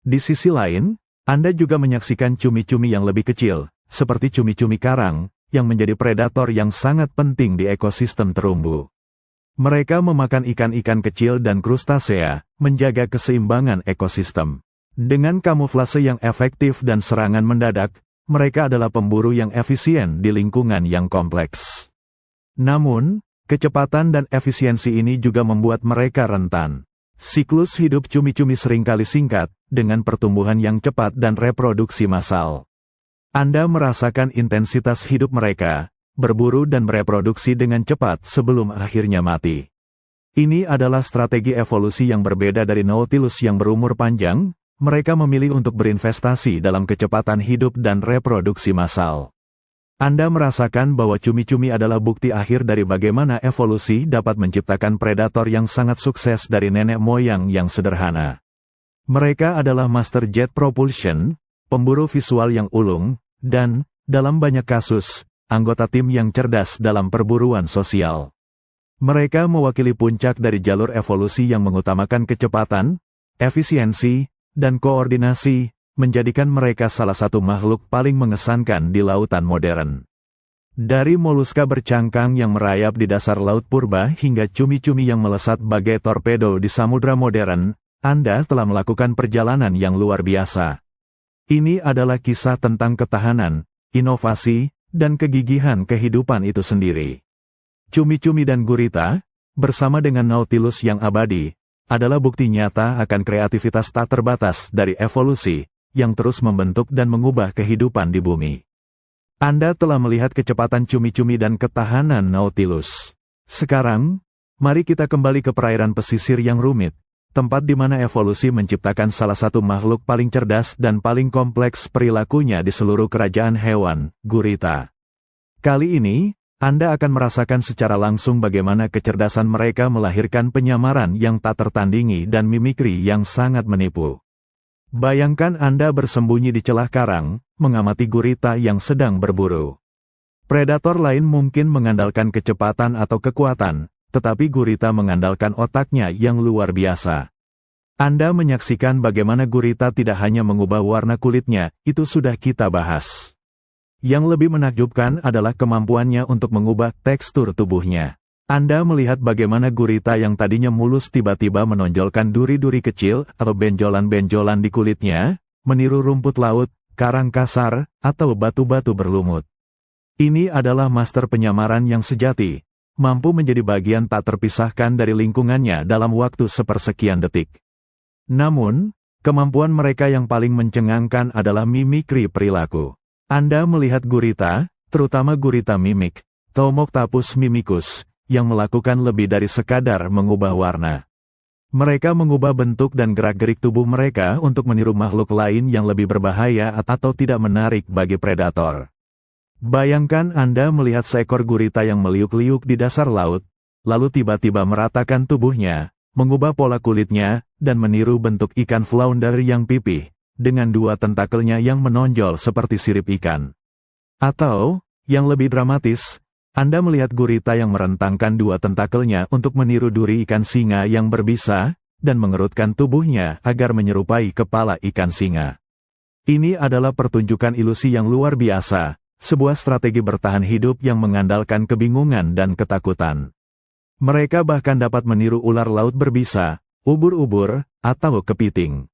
Di sisi lain, Anda juga menyaksikan cumi-cumi yang lebih kecil, seperti cumi-cumi karang, yang menjadi predator yang sangat penting di ekosistem terumbu. Mereka memakan ikan-ikan kecil dan krustasea, menjaga keseimbangan ekosistem. Dengan kamuflase yang efektif dan serangan mendadak, mereka adalah pemburu yang efisien di lingkungan yang kompleks. Namun, kecepatan dan efisiensi ini juga membuat mereka rentan. Siklus hidup cumi-cumi seringkali singkat, dengan pertumbuhan yang cepat dan reproduksi massal. Anda merasakan intensitas hidup mereka, berburu dan bereproduksi dengan cepat sebelum akhirnya mati. Ini adalah strategi evolusi yang berbeda dari Nautilus yang berumur panjang. Mereka memilih untuk berinvestasi dalam kecepatan hidup dan reproduksi massal. Anda merasakan bahwa cumi-cumi adalah bukti akhir dari bagaimana evolusi dapat menciptakan predator yang sangat sukses dari nenek moyang yang sederhana. Mereka adalah master jet propulsion, pemburu visual yang ulung, dan, dalam banyak kasus, anggota tim yang cerdas dalam perburuan sosial. Mereka mewakili puncak dari jalur evolusi yang mengutamakan kecepatan, efisiensi, dan koordinasi, menjadikan mereka salah satu makhluk paling mengesankan di lautan modern. Dari moluska bercangkang yang merayap di dasar laut purba hingga cumi-cumi yang melesat bagai torpedo di samudra modern, Anda telah melakukan perjalanan yang luar biasa. Ini adalah kisah tentang ketahanan, inovasi, dan kegigihan kehidupan itu sendiri. Cumi-cumi dan gurita, bersama dengan Nautilus yang abadi, adalah bukti nyata akan kreativitas tak terbatas dari evolusi, yang terus membentuk dan mengubah kehidupan di bumi. Anda telah melihat kecepatan cumi-cumi dan ketahanan Nautilus. Sekarang, mari kita kembali ke perairan pesisir yang rumit, tempat di mana evolusi menciptakan salah satu makhluk paling cerdas dan paling kompleks perilakunya di seluruh kerajaan hewan, gurita. Kali ini, Anda akan merasakan secara langsung bagaimana kecerdasan mereka melahirkan penyamaran yang tak tertandingi dan mimikri yang sangat menipu. Bayangkan Anda bersembunyi di celah karang, mengamati gurita yang sedang berburu. Predator lain mungkin mengandalkan kecepatan atau kekuatan, tetapi gurita mengandalkan otaknya yang luar biasa. Anda menyaksikan bagaimana gurita tidak hanya mengubah warna kulitnya, itu sudah kita bahas. Yang lebih menakjubkan adalah kemampuannya untuk mengubah tekstur tubuhnya. Anda melihat bagaimana gurita yang tadinya mulus tiba-tiba menonjolkan duri-duri kecil atau benjolan-benjolan di kulitnya, meniru rumput laut, karang kasar, atau batu-batu berlumut. Ini adalah master penyamaran yang sejati, mampu menjadi bagian tak terpisahkan dari lingkungannya dalam waktu sepersekian detik. Namun, kemampuan mereka yang paling mencengangkan adalah mimikri perilaku. Anda melihat gurita, terutama gurita mimik, Thomoctapus mimicus, yang melakukan lebih dari sekadar mengubah warna. Mereka mengubah bentuk dan gerak-gerik tubuh mereka untuk meniru makhluk lain yang lebih berbahaya atau tidak menarik bagi predator. Bayangkan Anda melihat seekor gurita yang meliuk-liuk di dasar laut, lalu tiba-tiba meratakan tubuhnya, mengubah pola kulitnya, dan meniru bentuk ikan flounder yang pipih, dengan dua tentakelnya yang menonjol seperti sirip ikan. Atau, yang lebih dramatis, Anda melihat gurita yang merentangkan dua tentakelnya untuk meniru duri ikan singa yang berbisa, dan mengerutkan tubuhnya agar menyerupai kepala ikan singa. Ini adalah pertunjukan ilusi yang luar biasa, sebuah strategi bertahan hidup yang mengandalkan kebingungan dan ketakutan. Mereka bahkan dapat meniru ular laut berbisa, ubur-ubur, atau kepiting.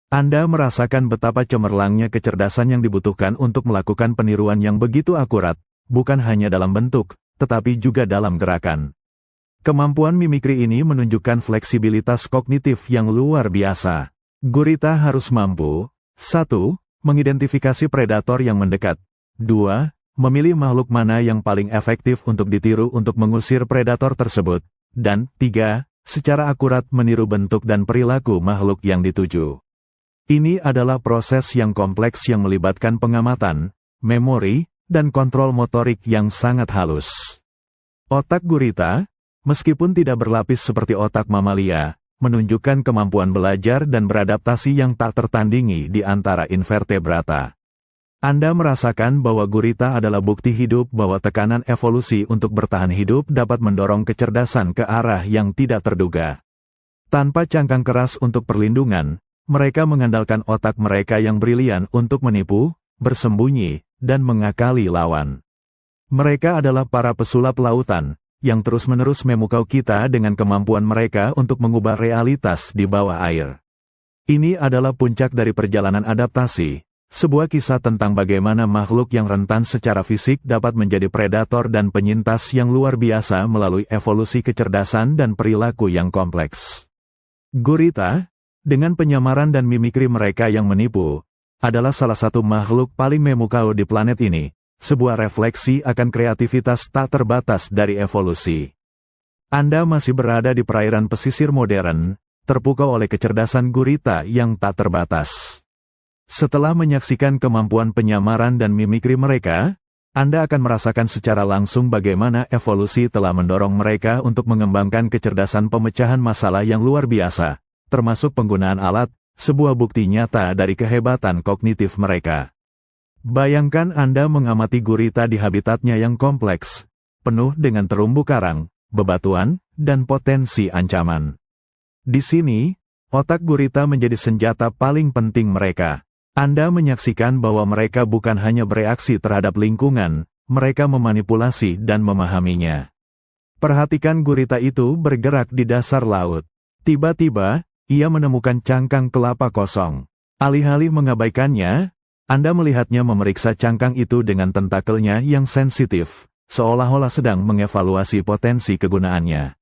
Anda merasakan betapa cemerlangnya kecerdasan yang dibutuhkan untuk melakukan peniruan yang begitu akurat, bukan hanya dalam bentuk, tetapi juga dalam gerakan. Kemampuan mimikri ini menunjukkan fleksibilitas kognitif yang luar biasa. Gurita harus mampu, 1. Mengidentifikasi predator yang mendekat. 2. Memilih makhluk mana yang paling efektif untuk ditiru untuk mengusir predator tersebut. Dan 3. Secara akurat meniru bentuk dan perilaku makhluk yang dituju. Ini adalah proses yang kompleks yang melibatkan pengamatan, memori, dan kontrol motorik yang sangat halus. Otak gurita, meskipun tidak berlapis seperti otak mamalia, menunjukkan kemampuan belajar dan beradaptasi yang tak tertandingi di antara invertebrata. Anda merasakan bahwa gurita adalah bukti hidup bahwa tekanan evolusi untuk bertahan hidup dapat mendorong kecerdasan ke arah yang tidak terduga. Tanpa cangkang keras untuk perlindungan, mereka mengandalkan otak mereka yang brilian untuk menipu, bersembunyi, dan mengakali lawan. Mereka adalah para pesulap lautan, yang terus-menerus memukau kita dengan kemampuan mereka untuk mengubah realitas di bawah air. Ini adalah puncak dari perjalanan adaptasi, sebuah kisah tentang bagaimana makhluk yang rentan secara fisik dapat menjadi predator dan penyintas yang luar biasa melalui evolusi kecerdasan dan perilaku yang kompleks. Gurita, dengan penyamaran dan mimikri mereka yang menipu, adalah salah satu makhluk paling memukau di planet ini, sebuah refleksi akan kreativitas tak terbatas dari evolusi. Anda masih berada di perairan pesisir modern, terpukau oleh kecerdasan gurita yang tak terbatas. Setelah menyaksikan kemampuan penyamaran dan mimikri mereka, Anda akan merasakan secara langsung bagaimana evolusi telah mendorong mereka untuk mengembangkan kecerdasan pemecahan masalah yang luar biasa, termasuk penggunaan alat, sebuah bukti nyata dari kehebatan kognitif mereka. Bayangkan Anda mengamati gurita di habitatnya yang kompleks, penuh dengan terumbu karang, bebatuan, dan potensi ancaman. Di sini, otak gurita menjadi senjata paling penting mereka. Anda menyaksikan bahwa mereka bukan hanya bereaksi terhadap lingkungan, mereka memanipulasi dan memahaminya. Perhatikan gurita itu bergerak di dasar laut. Tiba-tiba, ia menemukan cangkang kelapa kosong. Alih-alih mengabaikannya, Anda melihatnya memeriksa cangkang itu dengan tentakelnya yang sensitif, seolah-olah sedang mengevaluasi potensi kegunaannya.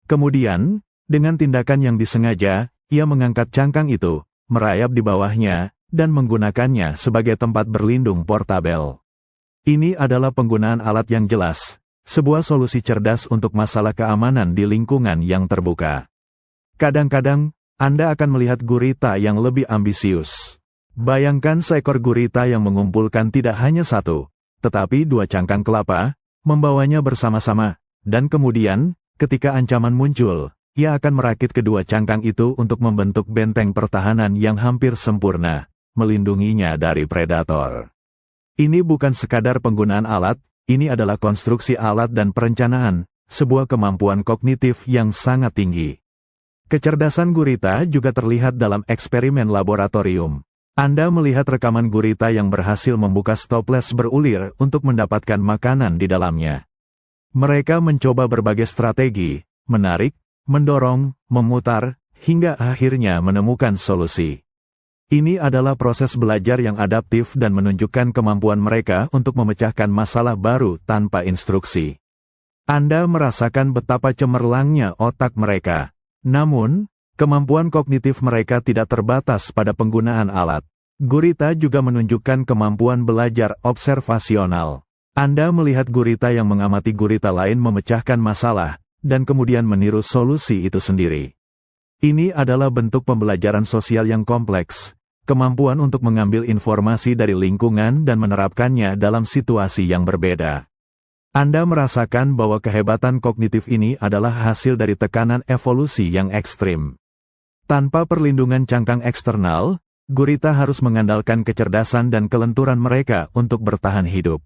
Kemudian, dengan tindakan yang disengaja, ia mengangkat cangkang itu, merayap di bawahnya, dan menggunakannya sebagai tempat berlindung portabel. Ini adalah penggunaan alat yang jelas, sebuah solusi cerdas untuk masalah keamanan di lingkungan yang terbuka. Kadang-kadang, Anda akan melihat gurita yang lebih ambisius. Bayangkan seekor gurita yang mengumpulkan tidak hanya satu, tetapi dua cangkang kelapa, membawanya bersama-sama, dan kemudian, ketika ancaman muncul, ia akan merakit kedua cangkang itu untuk membentuk benteng pertahanan yang hampir sempurna, melindunginya dari predator. Ini bukan sekadar penggunaan alat, ini adalah konstruksi alat dan perencanaan, sebuah kemampuan kognitif yang sangat tinggi. Kecerdasan gurita juga terlihat dalam eksperimen laboratorium. Anda melihat rekaman gurita yang berhasil membuka toples berulir untuk mendapatkan makanan di dalamnya. Mereka mencoba berbagai strategi, menarik, mendorong, memutar, hingga akhirnya menemukan solusi. Ini adalah proses belajar yang adaptif dan menunjukkan kemampuan mereka untuk memecahkan masalah baru tanpa instruksi. Anda merasakan betapa cemerlangnya otak mereka. Namun, kemampuan kognitif mereka tidak terbatas pada penggunaan alat. Gurita juga menunjukkan kemampuan belajar observasional. Anda melihat gurita yang mengamati gurita lain memecahkan masalah, dan kemudian meniru solusi itu sendiri. Ini adalah bentuk pembelajaran sosial yang kompleks, kemampuan untuk mengambil informasi dari lingkungan dan menerapkannya dalam situasi yang berbeda. Anda merasakan bahwa kehebatan kognitif ini adalah hasil dari tekanan evolusi yang ekstrim. Tanpa perlindungan cangkang eksternal, gurita harus mengandalkan kecerdasan dan kelenturan mereka untuk bertahan hidup.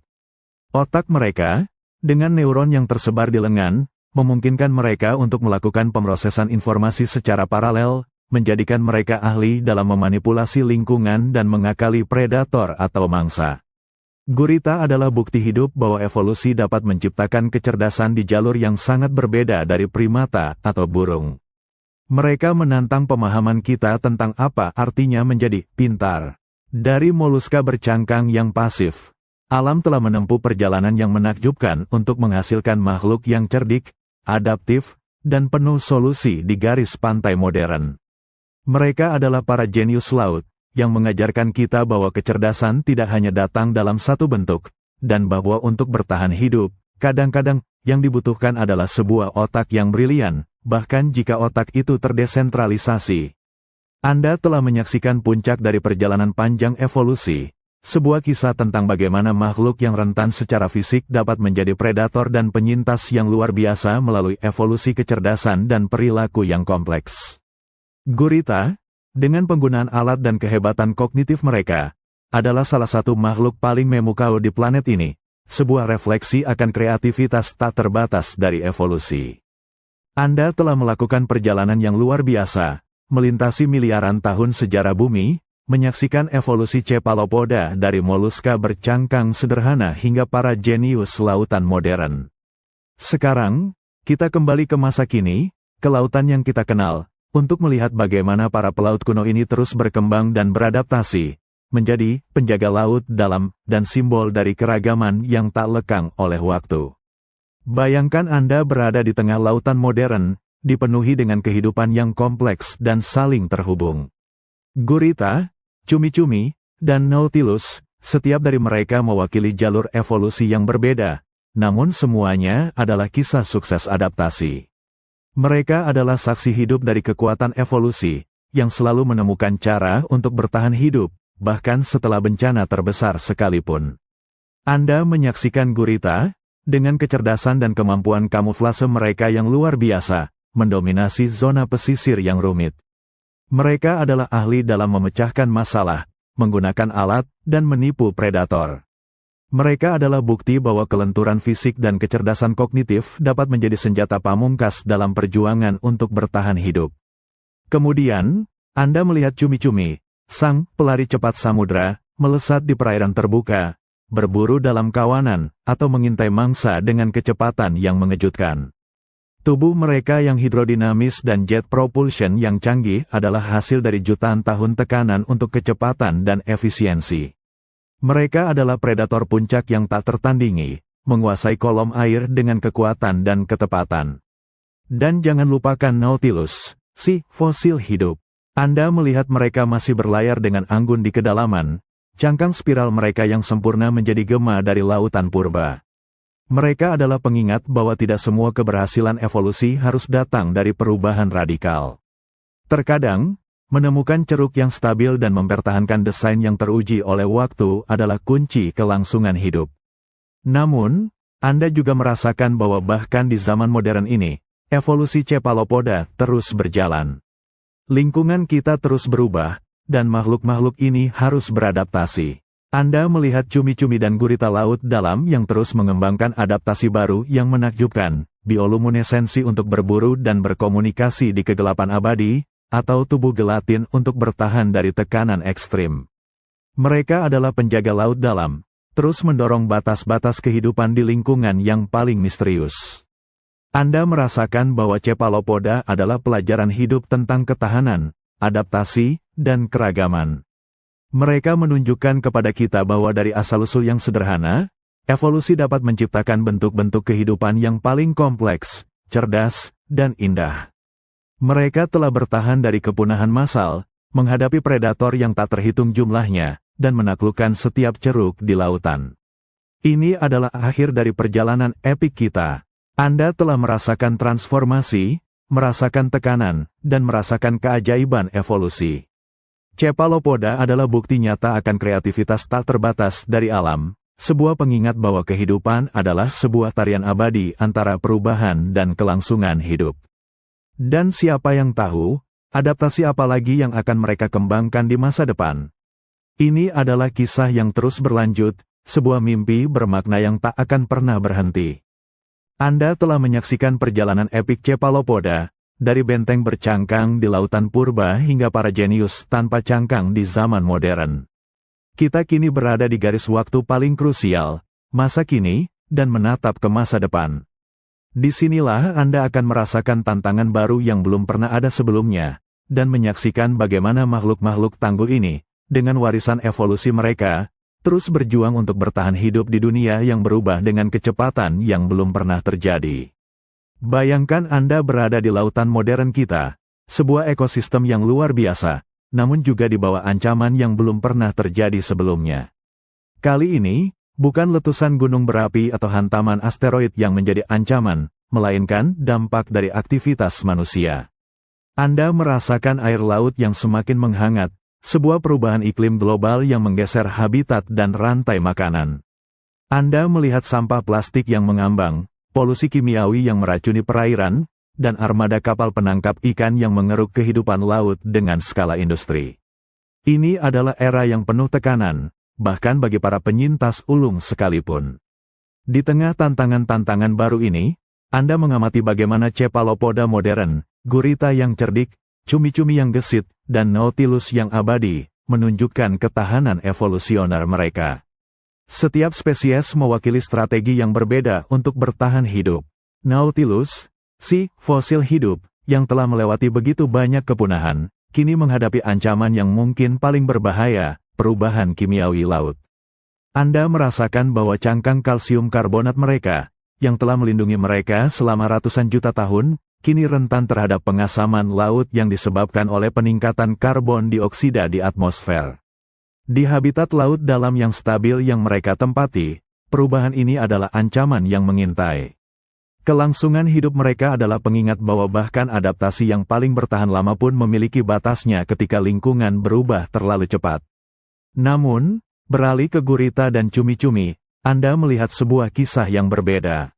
Otak mereka, dengan neuron yang tersebar di lengan, memungkinkan mereka untuk melakukan pemrosesan informasi secara paralel, menjadikan mereka ahli dalam memanipulasi lingkungan dan mengakali predator atau mangsa. Gurita adalah bukti hidup bahwa evolusi dapat menciptakan kecerdasan di jalur yang sangat berbeda dari primata atau burung. Mereka menantang pemahaman kita tentang apa artinya menjadi pintar. Dari moluska bercangkang yang pasif, alam telah menempuh perjalanan yang menakjubkan untuk menghasilkan makhluk yang cerdik, adaptif, dan penuh solusi di garis pantai modern. Mereka adalah para jenius laut, yang mengajarkan kita bahwa kecerdasan tidak hanya datang dalam satu bentuk, dan bahwa untuk bertahan hidup, kadang-kadang, yang dibutuhkan adalah sebuah otak yang brilian, bahkan jika otak itu terdesentralisasi. Anda telah menyaksikan puncak dari perjalanan panjang evolusi, sebuah kisah tentang bagaimana makhluk yang rentan secara fisik dapat menjadi predator dan penyintas yang luar biasa melalui evolusi kecerdasan dan perilaku yang kompleks. Gurita, dengan penggunaan alat dan kehebatan kognitif mereka, adalah salah satu makhluk paling memukau di planet ini, sebuah refleksi akan kreativitas tak terbatas dari evolusi. Anda telah melakukan perjalanan yang luar biasa, melintasi miliaran tahun sejarah bumi, menyaksikan evolusi cephalopoda dari moluska bercangkang sederhana hingga para jenius lautan modern. Sekarang, kita kembali ke masa kini, ke lautan yang kita kenal, untuk melihat bagaimana para pelaut kuno ini terus berkembang dan beradaptasi, menjadi penjaga laut dalam dan simbol dari keragaman yang tak lekang oleh waktu. Bayangkan Anda berada di tengah lautan modern, dipenuhi dengan kehidupan yang kompleks dan saling terhubung. Gurita, cumi-cumi, dan Nautilus, setiap dari mereka mewakili jalur evolusi yang berbeda, namun semuanya adalah kisah sukses adaptasi. Mereka adalah saksi hidup dari kekuatan evolusi, yang selalu menemukan cara untuk bertahan hidup, bahkan setelah bencana terbesar sekalipun. Anda menyaksikan gurita, dengan kecerdasan dan kemampuan kamuflase mereka yang luar biasa, mendominasi zona pesisir yang rumit. Mereka adalah ahli dalam memecahkan masalah, menggunakan alat, dan menipu predator. Mereka adalah bukti bahwa kelenturan fisik dan kecerdasan kognitif dapat menjadi senjata pamungkas dalam perjuangan untuk bertahan hidup. Kemudian, Anda melihat cumi-cumi, sang pelari cepat samudra, melesat di perairan terbuka, berburu dalam kawanan, atau mengintai mangsa dengan kecepatan yang mengejutkan. Tubuh mereka yang hidrodinamis dan jet propulsion yang canggih adalah hasil dari jutaan tahun tekanan untuk kecepatan dan efisiensi. Mereka adalah predator puncak yang tak tertandingi, menguasai kolom air dengan kekuatan dan ketepatan. Dan jangan lupakan Nautilus, si fosil hidup. Anda melihat mereka masih berlayar dengan anggun di kedalaman, cangkang spiral mereka yang sempurna menjadi gema dari lautan purba. Mereka adalah pengingat bahwa tidak semua keberhasilan evolusi harus datang dari perubahan radikal. Terkadang, menemukan ceruk yang stabil dan mempertahankan desain yang teruji oleh waktu adalah kunci kelangsungan hidup. Namun, Anda juga merasakan bahwa bahkan di zaman modern ini, evolusi cephalopoda terus berjalan. Lingkungan kita terus berubah, dan makhluk-makhluk ini harus beradaptasi. Anda melihat cumi-cumi dan gurita laut dalam yang terus mengembangkan adaptasi baru yang menakjubkan, bioluminesensi untuk berburu dan berkomunikasi di kegelapan abadi, atau tubuh gelatin untuk bertahan dari tekanan ekstrim. Mereka adalah penjaga laut dalam, terus mendorong batas-batas kehidupan di lingkungan yang paling misterius. Anda merasakan bahwa cephalopoda adalah pelajaran hidup tentang ketahanan, adaptasi, dan keragaman. Mereka menunjukkan kepada kita bahwa dari asal-usul yang sederhana, evolusi dapat menciptakan bentuk-bentuk kehidupan yang paling kompleks, cerdas, dan indah. Mereka telah bertahan dari kepunahan massal, menghadapi predator yang tak terhitung jumlahnya, dan menaklukkan setiap ceruk di lautan. Ini adalah akhir dari perjalanan epik kita. Anda telah merasakan transformasi, merasakan tekanan, dan merasakan keajaiban evolusi. Cephalopoda adalah bukti nyata akan kreativitas tak terbatas dari alam, sebuah pengingat bahwa kehidupan adalah sebuah tarian abadi antara perubahan dan kelangsungan hidup. Dan siapa yang tahu, adaptasi apa lagi yang akan mereka kembangkan di masa depan. Ini adalah kisah yang terus berlanjut, sebuah mimpi bermakna yang tak akan pernah berhenti. Anda telah menyaksikan perjalanan epik cephalopoda, dari benteng bercangkang di lautan purba hingga para jenius tanpa cangkang di zaman modern. Kita kini berada di garis waktu paling krusial, masa kini, dan menatap ke masa depan. Disinilah Anda akan merasakan tantangan baru yang belum pernah ada sebelumnya, dan menyaksikan bagaimana makhluk-makhluk tangguh ini, dengan warisan evolusi mereka, terus berjuang untuk bertahan hidup di dunia yang berubah dengan kecepatan yang belum pernah terjadi. Bayangkan Anda berada di lautan modern kita, sebuah ekosistem yang luar biasa, namun juga di bawah ancaman yang belum pernah terjadi sebelumnya. Kali ini, bukan letusan gunung berapi atau hantaman asteroid yang menjadi ancaman, melainkan dampak dari aktivitas manusia. Anda merasakan air laut yang semakin menghangat, sebuah perubahan iklim global yang menggeser habitat dan rantai makanan. Anda melihat sampah plastik yang mengambang, polusi kimiawi yang meracuni perairan, dan armada kapal penangkap ikan yang mengeruk kehidupan laut dengan skala industri. Ini adalah era yang penuh tekanan, bahkan bagi para penyintas ulung sekalipun. Di tengah tantangan-tantangan baru ini, Anda mengamati bagaimana cephalopoda modern, gurita yang cerdik, cumi-cumi yang gesit, dan Nautilus yang abadi, menunjukkan ketahanan evolusioner mereka. Setiap spesies mewakili strategi yang berbeda untuk bertahan hidup. Nautilus, si fosil hidup, yang telah melewati begitu banyak kepunahan, kini menghadapi ancaman yang mungkin paling berbahaya, perubahan kimiawi laut. Anda merasakan bahwa cangkang kalsium karbonat mereka, yang telah melindungi mereka selama ratusan juta tahun, kini rentan terhadap pengasaman laut yang disebabkan oleh peningkatan karbon dioksida di atmosfer. Di habitat laut dalam yang stabil yang mereka tempati, perubahan ini adalah ancaman yang mengintai. Kelangsungan hidup mereka adalah pengingat bahwa bahkan adaptasi yang paling bertahan lama pun memiliki batasnya ketika lingkungan berubah terlalu cepat. Namun, beralih ke gurita dan cumi-cumi, Anda melihat sebuah kisah yang berbeda.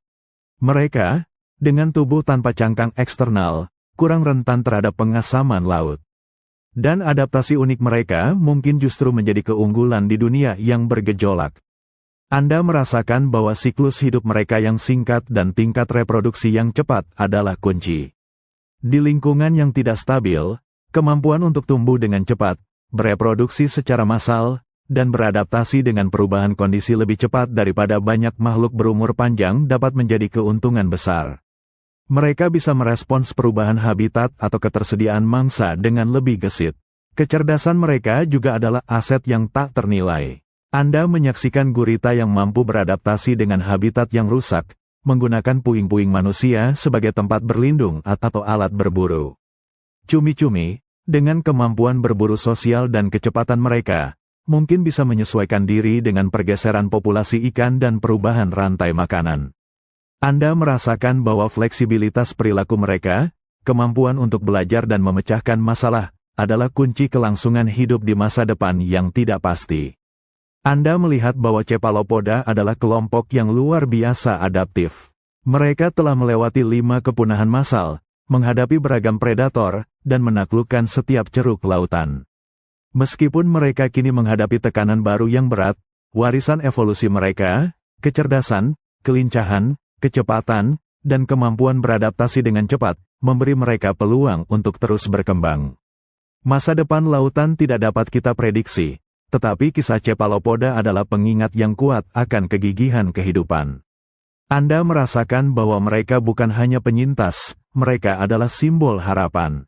Mereka, dengan tubuh tanpa cangkang eksternal, kurang rentan terhadap pengasaman laut. Dan adaptasi unik mereka mungkin justru menjadi keunggulan di dunia yang bergejolak. Anda merasakan bahwa siklus hidup mereka yang singkat dan tingkat reproduksi yang cepat adalah kunci. Di lingkungan yang tidak stabil, kemampuan untuk tumbuh dengan cepat, bereproduksi secara massal, dan beradaptasi dengan perubahan kondisi lebih cepat daripada banyak makhluk berumur panjang dapat menjadi keuntungan besar. Mereka bisa merespons perubahan habitat atau ketersediaan mangsa dengan lebih gesit. Kecerdasan mereka juga adalah aset yang tak ternilai. Anda menyaksikan gurita yang mampu beradaptasi dengan habitat yang rusak, menggunakan puing-puing manusia sebagai tempat berlindung atau alat berburu. Cumi-cumi, dengan kemampuan berburu sosial dan kecepatan mereka, mungkin bisa menyesuaikan diri dengan pergeseran populasi ikan dan perubahan rantai makanan. Anda merasakan bahwa fleksibilitas perilaku mereka, kemampuan untuk belajar dan memecahkan masalah, adalah kunci kelangsungan hidup di masa depan yang tidak pasti. Anda melihat bahwa Cephalopoda adalah kelompok yang luar biasa adaptif. Mereka telah melewati 5 kepunahan massal, menghadapi beragam predator, dan menaklukkan setiap ceruk lautan. Meskipun mereka kini menghadapi tekanan baru yang berat, warisan evolusi mereka, kecerdasan, kelincahan, kecepatan, dan kemampuan beradaptasi dengan cepat, memberi mereka peluang untuk terus berkembang. Masa depan lautan tidak dapat kita prediksi, tetapi kisah Cephalopoda adalah pengingat yang kuat akan kegigihan kehidupan. Anda merasakan bahwa mereka bukan hanya penyintas, mereka adalah simbol harapan.